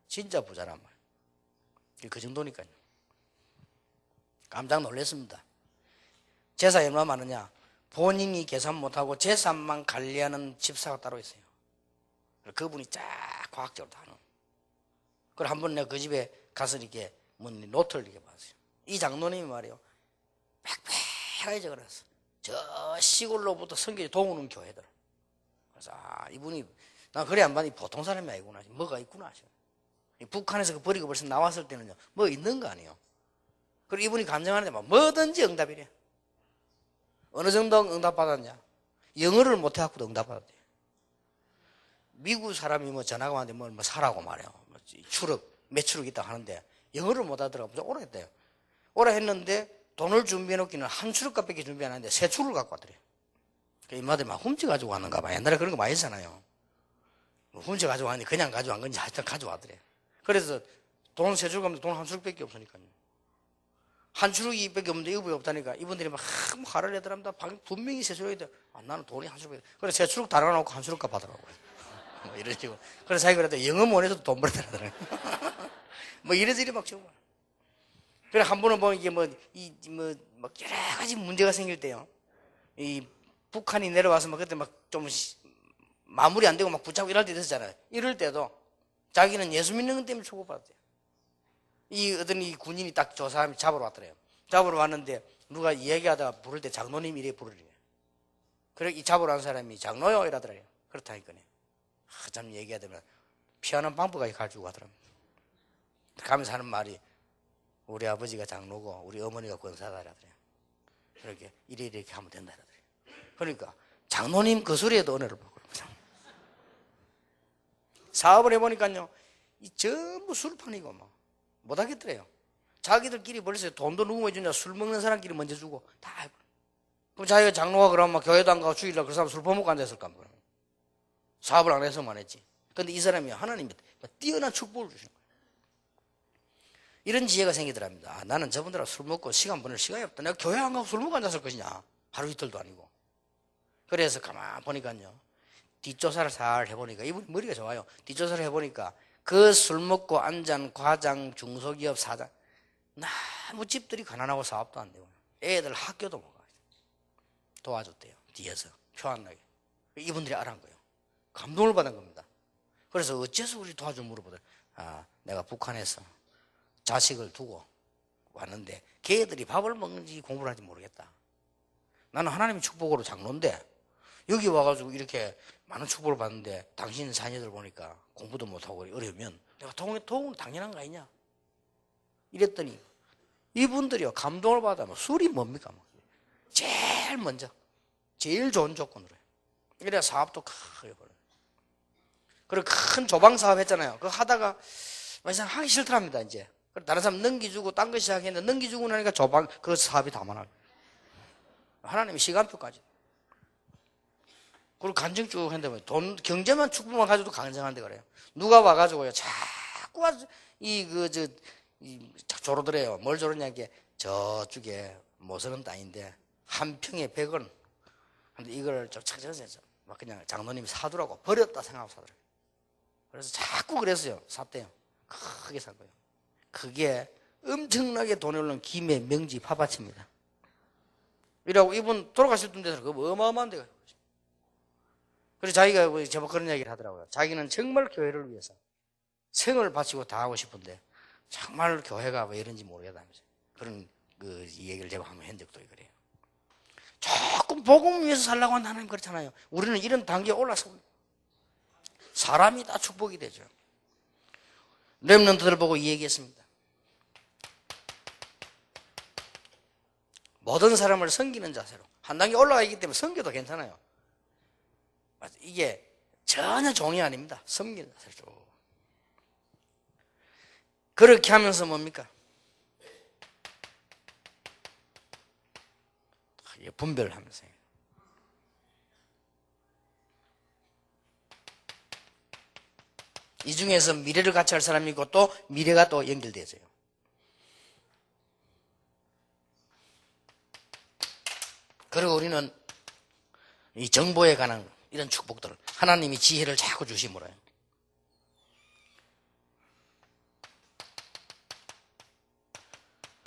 진짜 부자란 말이에요. 그 정도니까요. 깜짝 놀랐습니다. 재산이 얼마나 많으냐. 본인이 계산 못하고 재산만 관리하는 집사가 따로 있어요. 그분이 쫙 과학적으로 다 하는. 그걸 한번 내가 그 집에 가서 이렇게 노트를 이렇게 봤어요. 이 장로님이 말이에요. 빽빽하게 적어놨어. 저 시골로부터 성경이 도우는 교회들. 그래서 이분이 난 그래 안 봐니 보통 사람이 아니구나. 뭐가 있구나. 북한에서 그 버리고 벌써 나왔을 때는요. 뭐 있는 거 아니에요. 그리고 이분이 감정하는데 뭐든지 응답이래. 어느 정도 응답받았냐? 영어를 못해갖고도 응답받았대요. 미국 사람이 뭐 전화가 왔는데 뭐 사라고 말해요. 매출력 있다고 하는데 영어를 못하더라고. 오라 했대요. 오라 했는데 돈을 준비해놓기는 한 추럭값밖에 준비 안 하는데 세 추를 갖고 왔더래요. 이마들 막 훔쳐가지고 왔는가 봐. 옛날에 그런 거 많이 했잖아요. 훔쳐가지고 왔는데 그냥 가져간 건지 하여튼 가져왔더래요. 그래서 돈 세 줄 가면 돈 한 추럭밖에 없으니까요. 한 추럭이 밖에 없는데 이거 왜 없다니까 이분들이 막 화를 내더랍니다. 분명히 세 추럭이 돼. 나는 돈이 한 추럭이 돼. 그래서 세 추럭 달아놓고 한 추럭 갚아더라고요. 뭐 이런 식으로. 그래서 자기가 그랬더니 영어 못해서도 돈 벌더라고요. 뭐 이래저래 막 정말. 그래 한 번은 보면 이게 뭐 여러 가지 문제가 생길 때요. 이 북한이 내려와서 막 그때 막 좀 마무리 안 되고 막 붙잡고 이럴 때 있었잖아요. 이럴 때도 자기는 예수 믿는 것 때문에 축복받았대요. 이 어떤 이 군인이 딱 저 사람이 잡으러 왔더래요. 잡으러 왔는데 누가 이야기하다가 부를 때 장로님이 이래 부르래요. 그래 이 잡으러 온 사람이 장로요 이러더래요. 그렇다니까요. 참 얘기하다면 피하는 방법까지 가지고 가더랍니다. 가면서 하는 말이 우리 아버지가 장로고 우리 어머니가 권사다 이러더래요. 그렇게 이렇게 하면 된다 이러더래요. 그러니까 장로님 그 소리에도 은혜를 받고 사업을 해보니까요 이 전부 술판이고 뭐 못하겠더래요. 자기들끼리 벌써 돈도 누구 해주냐. 술 먹는 사람끼리 먼저 주고 다 해버려. 그럼 자기가 장로가 그러면 막 교회도 안 가고 주일날 그 사람 술 퍼먹고 앉아있을까. 사업을 안 해서만 했지. 근데 이 사람이 하나님이 뛰어난 축복을 주신 거예요. 이런 지혜가 생기더랍니다. 나는 저분들하고 술 먹고 시간 보낼 시간이 없다. 내가 교회 안 가고 술 먹고 앉았을 것이냐. 하루 이틀도 아니고. 그래서 가만 보니까요. 뒷조사를 잘 해보니까 이분이 머리가 좋아요. 뒷조사를 해보니까 그 술 먹고 앉은 과장, 중소기업 사장 너무 집들이 가난하고 사업도 안 되고 애들 학교도 못 가요. 도와줬대요. 뒤에서 표 안 나게. 이분들이 알아한 거예요. 감동을 받은 겁니다. 그래서 어째서 우리 도와줘 물어보더니 내가 북한에서 자식을 두고 왔는데 걔들이 밥을 먹는지 공부를 하는지 모르겠다. 나는 하나님의 축복으로 장로인데 여기 와가지고 이렇게 많은 축복을 받는데 당신 자녀들 보니까 공부도 못하고 어려우면 내가 도움이 당연한 거 아니냐. 이랬더니 이분들이요 감동을 받아면 술이 뭡니까? 제일 먼저 제일 좋은 조건으로 해요. 이래야 사업도 크게 벌어요. 그리고 큰 조방 사업 했잖아요. 그거 하다가 이상 하기 싫더랍니다. 이제 다른 사람 넘기주고 딴 거 시작했는데 넘기주고 나니까 조방 그 사업이 다 많아요. 하나님이 시간표까지. 그리고 간증 쭉 했는데 돈 경제만 축복만 가지고도 간증하는데 그래요. 누가 와가지고요 자꾸 와서 조로더래요. 뭘 조르냐 이게 저쪽에 모서는 땅인데 한 평에 100원. 근데 이걸 좀 찾아서 막 그냥 장로님이 사두라고 버렸다 생각하고 사더라고요. 그래서 자꾸 그랬어요. 샀대요. 크게 산 거예요. 그게 엄청나게 돈이 오르는 김해 명지 파밭입니다. 이라고 이분 돌아가실 분인데 그거 어마어마한데. 그래서 자기가 제법 그런 얘기를 하더라고요. 자기는 정말 교회를 위해서 생을 바치고 다 하고 싶은데 정말 교회가 왜 이런지 모르겠다면서요. 그런 이 얘기를 제가 한번 한 적도 그래요. 조금 복음 위해서 살라고 하는 하나님 그렇잖아요. 우리는 이런 단계에 올라서 사람이 다 축복이 되죠. 렘넌트들 보고 이 얘기했습니다. 모든 사람을 섬기는 자세로 한 단계 올라가기 때문에 섬겨도 괜찮아요. 이게 전혀 종이 아닙니다. 섬기는 자세로. 그렇게 하면서 뭡니까? 분별하면서. 이 중에서 미래를 같이 할 사람이 있고 또 미래가 또 연결되어져요. 그리고 우리는 이 정보에 관한 이런 축복들 하나님이 지혜를 자꾸 주심으로 해요.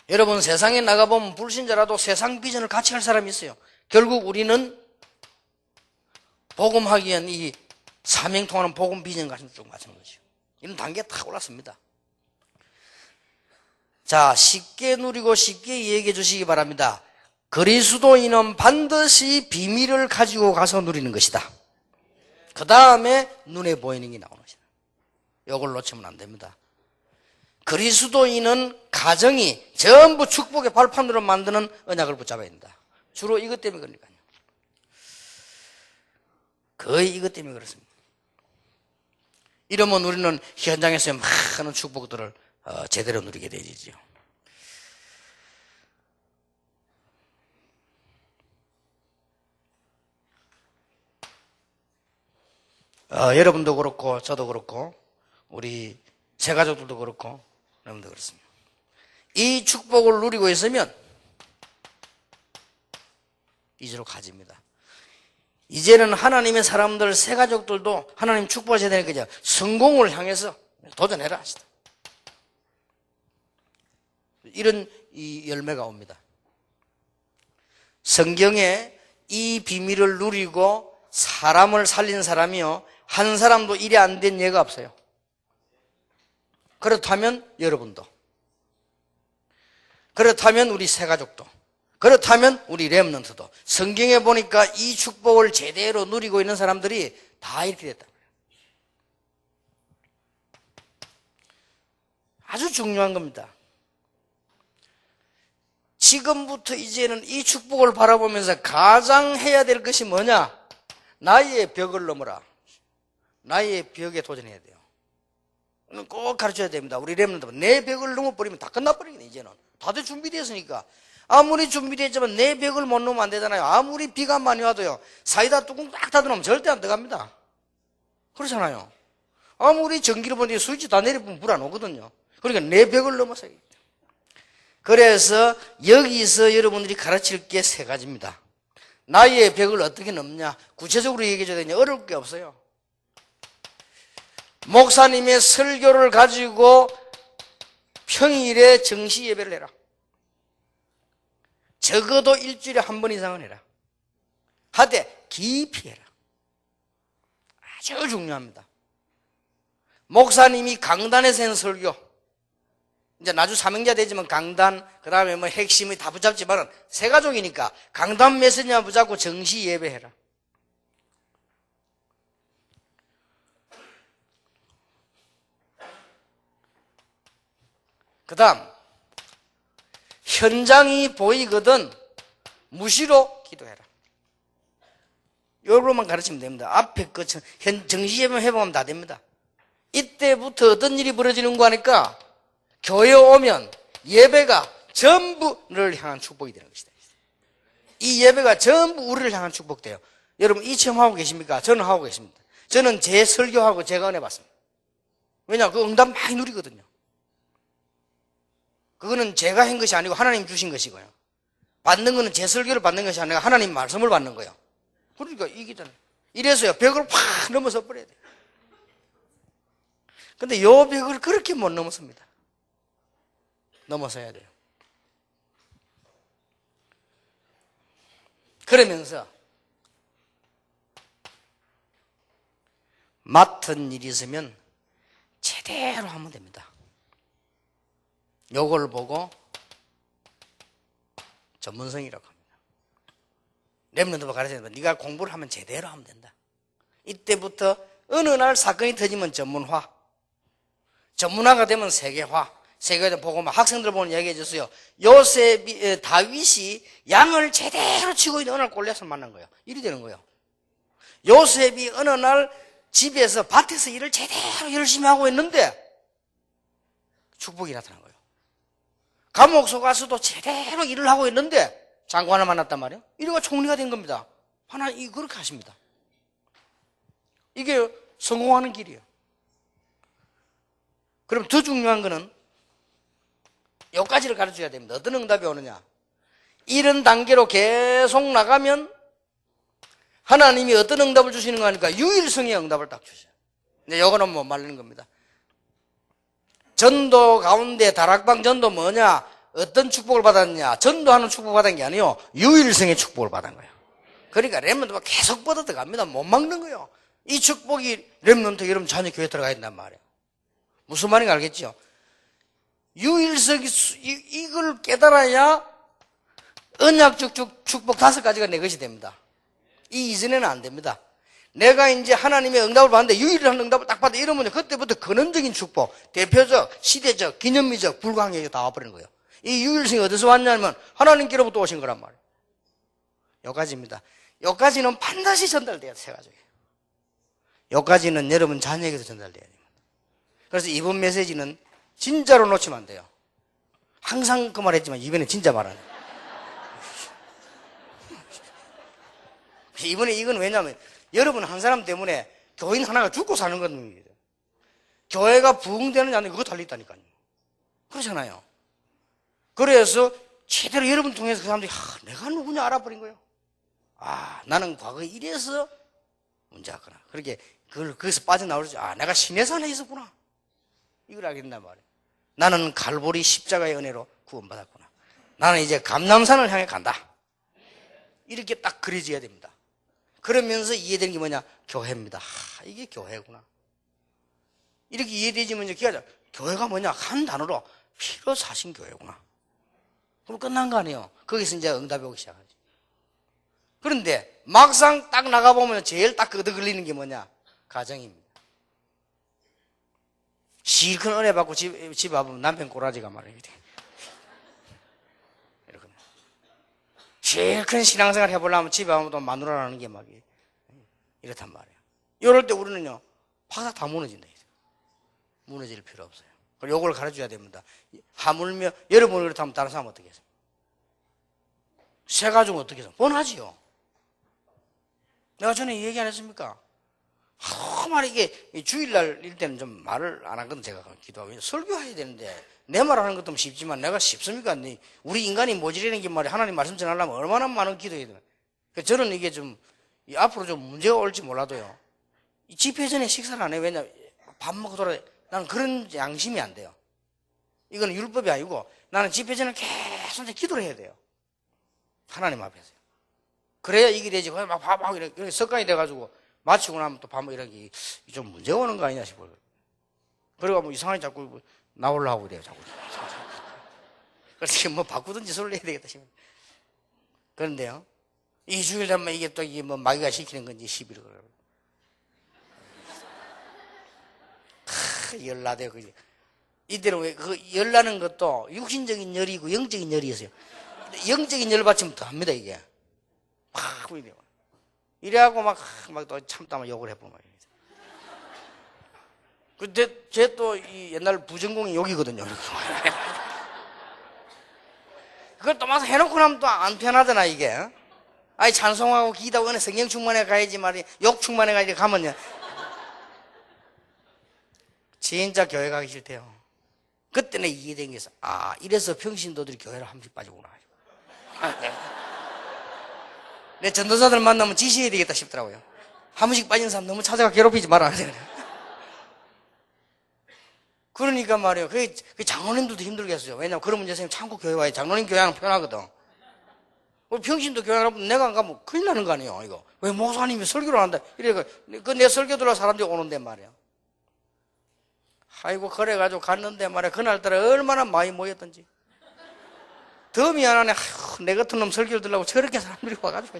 여러분 세상에 나가보면 불신자라도 세상 비전을 같이 할 사람이 있어요. 결국 우리는 복음하기 위한 이 사명 통하는 복음 비전 같은 쪽 맞는 거죠. 이런 단계가 다 올랐습니다. 자, 쉽게 누리고 쉽게 얘기해 주시기 바랍니다. 그리스도인은 반드시 비밀을 가지고 가서 누리는 것이다. 그 다음에 눈에 보이는 게 나오는 것이다. 이걸 놓치면 안 됩니다. 그리스도인은 가정이 전부 축복의 발판으로 만드는 언약을 붙잡아야 된다. 주로 이것 때문에 그러니까요. 거의 이것 때문에 그렇습니다. 이러면 우리는 현장에서 많은 축복들을 제대로 누리게 되지요. 여러분도 그렇고 저도 그렇고 우리 제 가족들도 그렇고 여러분도 그렇습니다. 이 축복을 누리고 있으면 이제로 가집니다. 이제는 하나님의 사람들 새 가족들도 하나님 축복하셔야 되니까 성공을 향해서 도전해라 하시다. 이런 이 열매가 옵니다. 성경에 이 비밀을 누리고 사람을 살린 사람이요 한 사람도 일이 안 된 예가 없어요. 그렇다면 여러분도, 그렇다면 우리 새 가족도, 그렇다면 우리 렘넌트도 성경에 보니까 이 축복을 제대로 누리고 있는 사람들이 다 이렇게 됐다. 아주 중요한 겁니다. 지금부터 이제는 이 축복을 바라보면서 가장 해야 될 것이 뭐냐? 나의 벽을 넘어라. 나의 벽에 도전해야 돼요. 꼭 가르쳐야 됩니다. 우리 렘넌트는 내 벽을 넘어버리면 다 끝나버리겠네. 이제는 다들 준비되었으니까. 아무리 준비됐지만 내 벽을 못 넘으면 안 되잖아요. 아무리 비가 많이 와도요 사이다 뚜껑 딱 닫아놓으면 절대 안 들어갑니다. 그렇잖아요. 아무리 전기를 보는데 스위치 다 내려보면 물 안 오거든요. 그러니까 내 벽을 넘어서야 돼요. 그래서 여기서 여러분들이 가르칠 게 세 가지입니다. 나의 벽을 어떻게 넘냐? 구체적으로 얘기해줘야 되냐? 어려울 게 없어요. 목사님의 설교를 가지고 평일에 정시 예배를 해라. 적어도 일주일에 한 번 이상은 해라. 하되 깊이 해라. 아주 중요합니다. 목사님이 강단에서 하는 설교, 이제 나주 사명자 되지만 강단, 그 다음에 뭐 핵심이 다 붙잡지만은 세 가족이니까 강단 메시지만 붙잡고 정시 예배해라. 그 다음 현장이 보이거든 무시로 기도해라. 요로만 가르치면 됩니다. 앞에 그 정시예배만 해보면 다 됩니다. 이때부터 어떤 일이 벌어지는 거 하니까 교회 오면 예배가 전부를 향한 축복이 되는 것이다. 이 예배가 전부 우리를 향한 축복돼요. 여러분 이 체험하고 계십니까? 저는 하고 계십니다. 저는 제 설교하고 제가 은혜 받습니다. 왜냐? 그 응답 많이 누리거든요. 그거는 제가 한 것이 아니고 하나님 주신 것이고요. 받는 거는 제 설교를 받는 것이 아니라 하나님 말씀을 받는 거예요. 그러니까 이기잖아요. 이래서요 벽을 확 넘어서 버려야 돼요. 근데 요 벽을 그렇게 못 넘었습니다. 넘어서야 돼요. 그러면서 맡은 일이 있으면 제대로 하면 됩니다. 요걸 보고 전문성이라고 합니다. 렘넌트가 가르치는 건 네가 공부를 하면 제대로 하면 된다. 이때부터 어느 날 사건이 터지면 전문화, 전문화가 되면 세계화, 세계화 보고 막 학생들 보는 얘기해 줬어요. 다윗이 양을 제대로 치고 있는 어느 날 골리앗을 만난 거예요. 일이 되는 거예요. 요셉이 어느 날 집에서 밭에서 일을 제대로 열심히 하고 있는데 축복이 나타난 거예요. 감옥소 가서도 제대로 일을 하고 있는데 장관을 만났단 말이에요. 이래가 총리가 된 겁니다. 하나님 그렇게 하십니다. 이게 성공하는 길이에요. 그럼 더 중요한 거는 여기까지를 가르쳐야 됩니다. 어떤 응답이 오느냐? 이런 단계로 계속 나가면 하나님이 어떤 응답을 주시는 거 하니까 유일성의 응답을 딱 주셔요. 근데 이거는 못 말리는 겁니다. 전도 가운데 다락방 전도 뭐냐? 어떤 축복을 받았냐? 전도하는 축복을 받은 게 아니요 유일성의 축복을 받은 거예요. 그러니까 렘넌트가 계속 뻗어 들어갑니다. 못 막는 거예요. 이 축복이 렘넌트 여러분 자녀 교회 들어가야 된단 말이에요. 무슨 말인지 알겠죠? 유일성이 이걸 깨달아야 언약적 축복 5가지가 내 것이 됩니다. 이 이전에는 안 됩니다. 내가 이제 하나님의 응답을 받는데 유일한 응답을 딱 받아 이러면 그때부터 근원적인 축복, 대표적, 시대적, 기념비적, 불가항력이 다 와버리는 거예요. 이 유일성이 어디서 왔냐면 하나님께로부터 오신 거란 말이에요. 여기까지입니다. 여기까지는 반드시 전달돼야 돼, 3가지. 여기까지는 여러분 자녀에게서 전달돼야 됩니다. 그래서 이번 메시지는 진짜로 놓치면 안 돼요. 항상 그 말 했지만 이번에 진짜 말하네. 이번에 이건 왜냐면 여러분 한 사람 때문에 교인 하나가 죽고 사는 겁니다. 교회가 부흥되느냐 안 되느냐 그거 달려있다니까요. 그렇잖아요. 그래서 제대로 여러분 통해서 그 사람들이 내가 누구냐 알아버린 거예요. 나는 과거에 이래서 문제였구나. 그렇게 거기서 빠져나오지. 내가 시내산에 있었구나. 이걸 알게 된단 말이에요. 나는 갈보리 십자가의 은혜로 구원받았구나. 나는 이제 감람산을 향해 간다. 이렇게 딱 그려져야 됩니다. 그러면서 이해되는 게 뭐냐? 교회입니다. 이게 교회구나. 이렇게 이해되지면 이제 기하자. 교회가 뭐냐? 한 단어로 피로 사신 교회구나. 그럼 끝난 거 아니에요? 거기서 이제 응답이 오기 시작하지. 그런데 막상 딱 나가보면 제일 딱 끄덕 걸리는 게 뭐냐? 가정입니다. 실컷 은혜 받고 집 와보면 남편 꼬라지가 말이에요. 이렇거든요. 제일 큰 신앙생활 해보려면 집에 와보면 마누라라는 게 막 이렇단 말이에요. 이럴 때 우리는요, 바닥 다 무너진다. 무너질 필요 없어요. 그리고 요걸 가르쳐줘야 됩니다. 하물며 여러분이 그렇다면 다른 사람 어떻게 했습니까? 새 가족은 어떻게 했습니까? 뻔하지요. 내가 전에 얘기 안 했습니까? 정말 이게 주일날일 때는 좀 말을 안 하거든. 제가 기도하고 설교해야 되는데 내 말 하는 것도 쉽지만 내가 쉽습니까? 우리 인간이 모질이라는 게 말이야. 하나님 말씀 전하려면 얼마나 많은 기도해야 되나. 저는 이게 좀 앞으로 좀 문제가 올지 몰라도요, 집회 전에 식사를 안 해요. 왜냐 밥 먹고 돌아야 나는 그런 양심이 안 돼요. 이건 율법이 아니고 나는 집회 전에 계속 기도를 해야 돼요. 하나님 앞에서요. 그래야 이게 되지. 막 밥하고 이렇게 습관이 돼가지고 마치고 나면 또 밥 이런 게 좀 문제가 오는 거 아니냐 싶어요. 그리고 뭐 이상하게 자꾸 나오려고 그래요. 자꾸. 그래서 뭐 바꾸든지 소리를 해야 되겠다 싶어요. 그런데요, 이 주일 되면 이게 또 이게 뭐 마귀가 시키는 건지 시비를 걸어요. 열나대요. 이때는 왜 그 열나는 것도 육신적인 열이고 영적인 열이 있어요. 영적인 열 받치면 더 합니다, 이게. 막 보이네요. 이래갖고 막 또 참다 욕을 해보면 말이에요. 근데 제 또 옛날 부전공이 욕이거든요. 그걸 또 막 해놓고 나면 또 안 편하잖아, 이게. 아니, 찬송하고 기도하고 은혜 성령 충만해 가야지 말이야. 욕 충만해 가야지 가면요. 진짜 교회 가기 싫대요. 그때는 이해된 게 있어. 아, 이래서 평신도들이 교회를 한 번씩 빠지구나. 내 전도사들 만나면 지시해야 되겠다 싶더라고요. 한 번씩 빠진 사람 너무 찾아가 괴롭히지 마라. 그러니까 말이에요. 그 장로님들도 힘들겠어요. 왜냐면 그러면 이제 선생님 참고 교회 와야 장로님 교회하면 편하거든. 우리 평신도 교회 하면 내가 안 가면 큰일 나는 거 아니에요, 이거. 왜 목사님이 설교를 한다. 이래, 내 설교 들어 사람들이 오는데 말이야. 아이고, 그래가지고 갔는데 말이야. 그날따라 얼마나 많이 모였던지. 더 미안하네. 아휴, 내 같은 놈 설교를 들으려고 저렇게 사람들이 와가지고.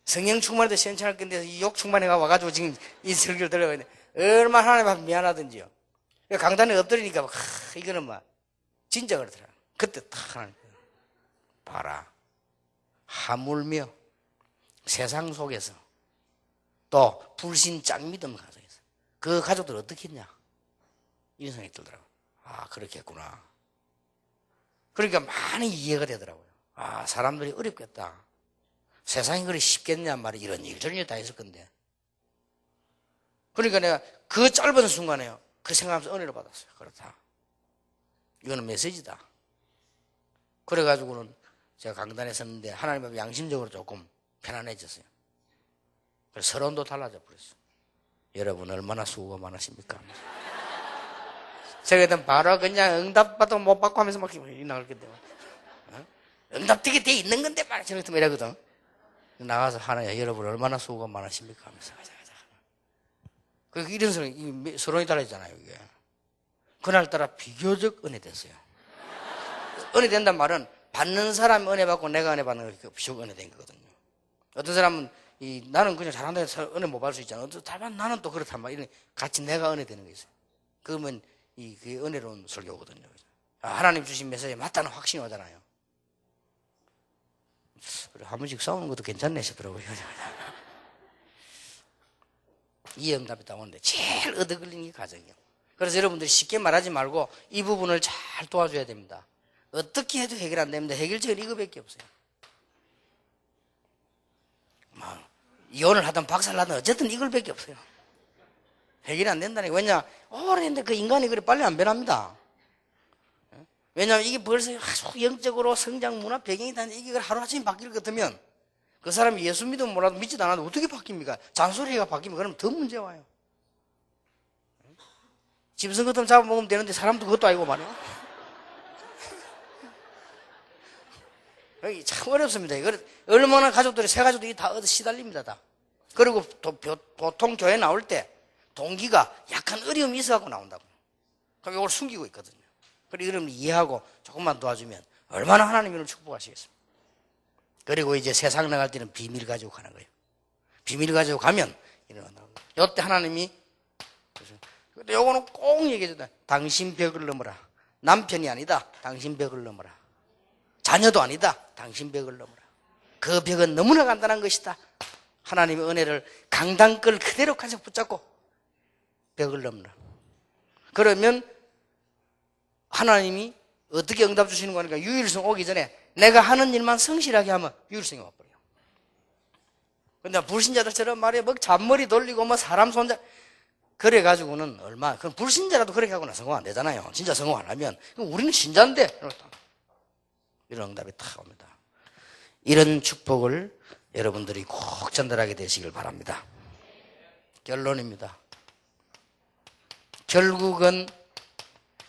성령 충만해도 시원찮을 건데, 이 욕 충만해가 와가지고 지금 이 설교를 들으려고 했는데, 얼마나 하나님 앞에 미안하던지요. 강단에 엎드리니까, 이거는 막, 진짜 그렇더라. 그때 딱 하나님. 봐라. 하물며 세상 속에서 또 불신 짱 믿음 가정에서 그 가족들 어떻게 했냐? 이런 생각이 들더라고요. 아, 그렇게 했구나. 그러니까 많이 이해가 되더라고요. 아, 사람들이 어렵겠다. 세상이 그리 쉽겠냐 말이 이런 일 저런 일 다 했을 건데. 그러니까 내가 그 짧은 순간에요. 그 생각하면서 은혜를 받았어요. 그렇다. 이거는 메시지다. 그래가지고는 제가 강단에 섰는데 하나님 앞에 양심적으로 조금 편안해졌어요. 그래서 서론도 달라져 버렸어요. 여러분 얼마나 수고가 많으십니까? 제가 일단 바로 그냥 응답받도 못 받고 하면서 막 나갈 건데 응답 되게 돼 있는 건데 말이야. 저는 이러거든. 나가서 하나야 여러분 얼마나 수고가 많으십니까? 하면서 이런 서론이 달라지잖아요. 이게. 그날따라 비교적 은혜됐어요. 은혜된단 말은 받는 사람이 은혜 받고 내가 은혜 받는 게 비교적 은혜된 거거든요. 어떤 사람은 나는 그냥 잘한다 해서 은혜 못 받을 수 있잖아. 다만 나는 또 그렇단 말이야. 같이 내가 은혜 되는 게 있어요. 그러면 그게 은혜로운 설교거든요. 하나님 주신 메시지에 맞다는 확신이 오잖아요. 한 번씩 싸우는 것도 괜찮네 싶더라고요. 이 응답이 나오는데 제일 얻어걸리는 게 가정이에요. 그래서 여러분들이 쉽게 말하지 말고 이 부분을 잘 도와줘야 됩니다. 어떻게 해도 해결 안 됩니다. 해결책은 이거밖에 없어요. 이혼을 하든 박살을 하든 어쨌든 이걸밖에 없어요. 해결이 안 된다니까. 왜냐? 오래 했는데 그 인간이 그래 빨리 안 변합니다. 왜냐하면 이게 벌써 아주 영적으로 성장 문화 배경이 다는데 이게 하루아침에 바뀔 것 같으면 그 사람이 예수 믿으면 뭐라도 믿지도 않아도 어떻게 바뀝니까? 잔소리가 바뀌면 그러면 더 문제 와요. 짐승 같으면 잡아먹으면 되는데 사람도 그것도 아니고 말이야. 참 어렵습니다. 얼마나 가족들이, 새 가족들이 다 얻어 시달립니다, 다. 그리고 보통 교회 나올 때 동기가 약간 어려움이 있어갖고 나온다고. 그럼 이걸 숨기고 있거든요. 그리고 여러분이 이해하고 조금만 도와주면 얼마나 하나님을 축복하시겠습니까? 그리고 이제 세상 나갈 때는 비밀 가지고 가는 거예요. 비밀 가지고 가면 일어난다고. 이때 하나님이, 근데 요거는 꼭 얘기해준다. 당신 벽을 넘어라. 남편이 아니다. 당신 벽을 넘어라. 자녀도 아니다. 당신 벽을 넘어라. 그 벽은 너무나 간단한 것이다. 하나님의 은혜를 강단걸 그대로 가지고 붙잡고 벽을 넘어라. 그러면 하나님이 어떻게 응답 주시는 거니까 유일성 오기 전에 내가 하는 일만 성실하게 하면 유일성이 와버려요. 근데 불신자들처럼 말이야, 뭐 잔머리 돌리고 뭐 사람 손자 그래가지고는 그럼 불신자라도 그렇게 하고는 성공 안 되잖아요. 진짜 성공 안 하면 우리는 신자인데 이런 응답이 탁 옵니다. 이런 축복을 여러분들이 꼭 전달하게 되시길 바랍니다. 결론입니다. 결국은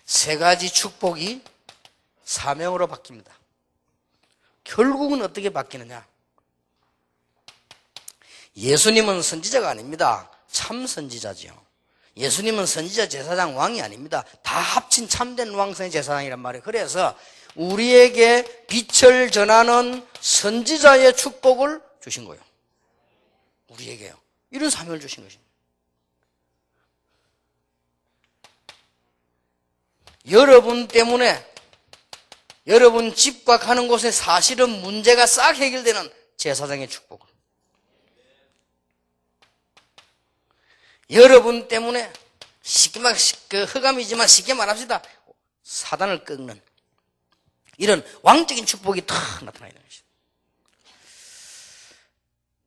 세 가지 축복이 사명으로 바뀝니다. 결국은 어떻게 바뀌느냐? 예수님은 선지자가 아닙니다. 참 선지자지요. 예수님은 선지자, 제사장, 왕이 아닙니다. 다 합친 참된 왕성의 제사장이란 말이에요. 그래서 우리에게 빛을 전하는 선지자의 축복을 주신 거예요. 우리에게요. 이런 사명을 주신 것입니다. 여러분 때문에 여러분 집과 가는 곳에 사실은 문제가 싹 해결되는 제사장의 축복을, 여러분 때문에 쉽게 말, 흑암이지만 쉽게 말합시다, 사단을 꺾는 이런 왕적인 축복이 탁 나타나 있는 것이죠.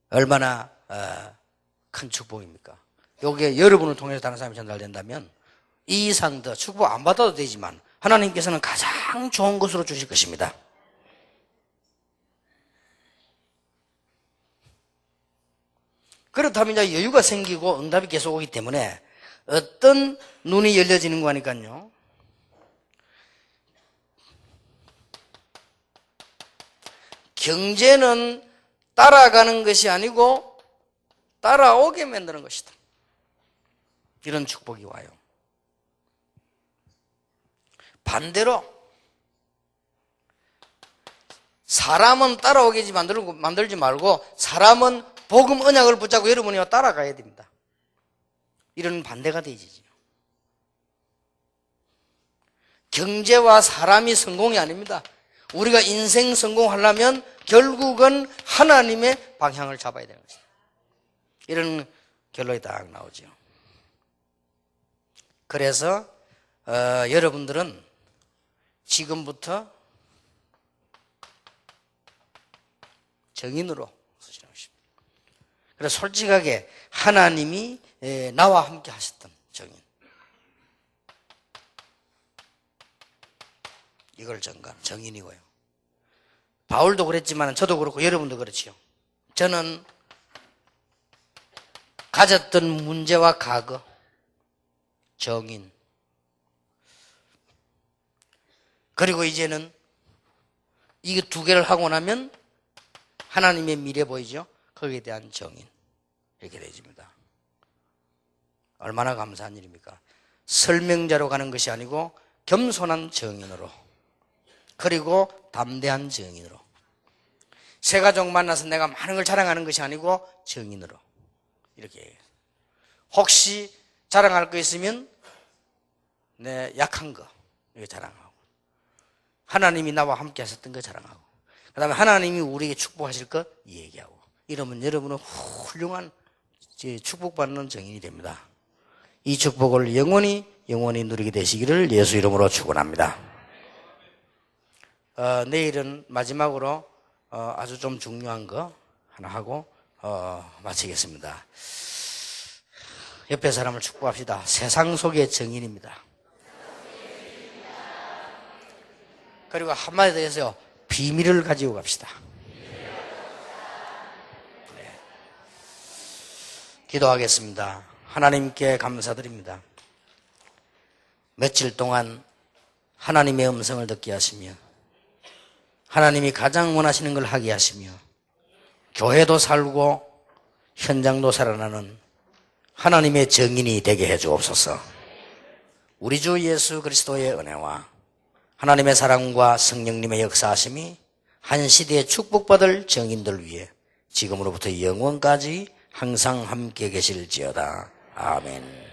얼마나 큰 축복입니까? 여기에 여러분을 통해서 다른 사람이 전달된다면 이 이상 더 축복 안 받아도 되지만 하나님께서는 가장 좋은 것으로 주실 것입니다. 그렇다면 이제 여유가 생기고 응답이 계속 오기 때문에 어떤 눈이 열려지는 거니까요. 경제는 따라가는 것이 아니고 따라오게 만드는 것이다. 이런 축복이 와요. 반대로 사람은 따라오게 만들지 말고 사람은 복음 언약을 붙잡고 여러분이 따라가야 됩니다. 이런 반대가 되지요. 경제와 사람이 성공이 아닙니다. 우리가 인생 성공하려면 결국은 하나님의 방향을 잡아야 되는 것입니다. 이런 결론이 딱 나오죠. 그래서 여러분들은 지금부터 정인으로 서시는 것입니다. 그래서 솔직하게 하나님이 나와 함께 하셨던 정인, 이걸 전가하는 정인이고요. 바울도 그랬지만 저도 그렇고 여러분도 그렇지요. 저는 가졌던 문제와 과거, 정인, 그리고 이제는 이게 두 개를 하고 나면 하나님의 미래 보이죠? 거기에 대한 정인, 이렇게 되어집니다. 얼마나 감사한 일입니까? 설명자로 가는 것이 아니고 겸손한 정인으로, 그리고 담대한 정인으로, 새 가족 만나서 내가 많은 걸 자랑하는 것이 아니고 정인으로, 이렇게. 혹시 자랑할 거 있으면 내 약한 거 이거 자랑하고, 하나님이 나와 함께 하셨던 거 자랑하고, 그 다음에 하나님이 우리에게 축복하실 것 얘기하고, 이러면 여러분은 훌륭한 축복받는 정인이 됩니다. 이 축복을 영원히 누리게 되시기를 예수 이름으로 축원합니다. 내일은 마지막으로 아주 좀 중요한 거 하나 하고 마치겠습니다. 옆에 사람을 축복합시다. 세상 속의 정인입니다. 그리고 한마디 더 해서요, 비밀을 가지고 갑시다. 네. 기도하겠습니다. 하나님께 감사드립니다. 며칠 동안 하나님의 음성을 듣게 하시며 하나님이 가장 원하시는 걸 하게 하시며 교회도 살고 현장도 살아나는 하나님의 정인이 되게 해 주옵소서. 우리 주 예수 그리스도의 은혜와 하나님의 사랑과 성령님의 역사하심이 한 시대에 축복받을 정인들 위해 지금으로부터 영원까지 항상 함께 계실지어다. 아멘.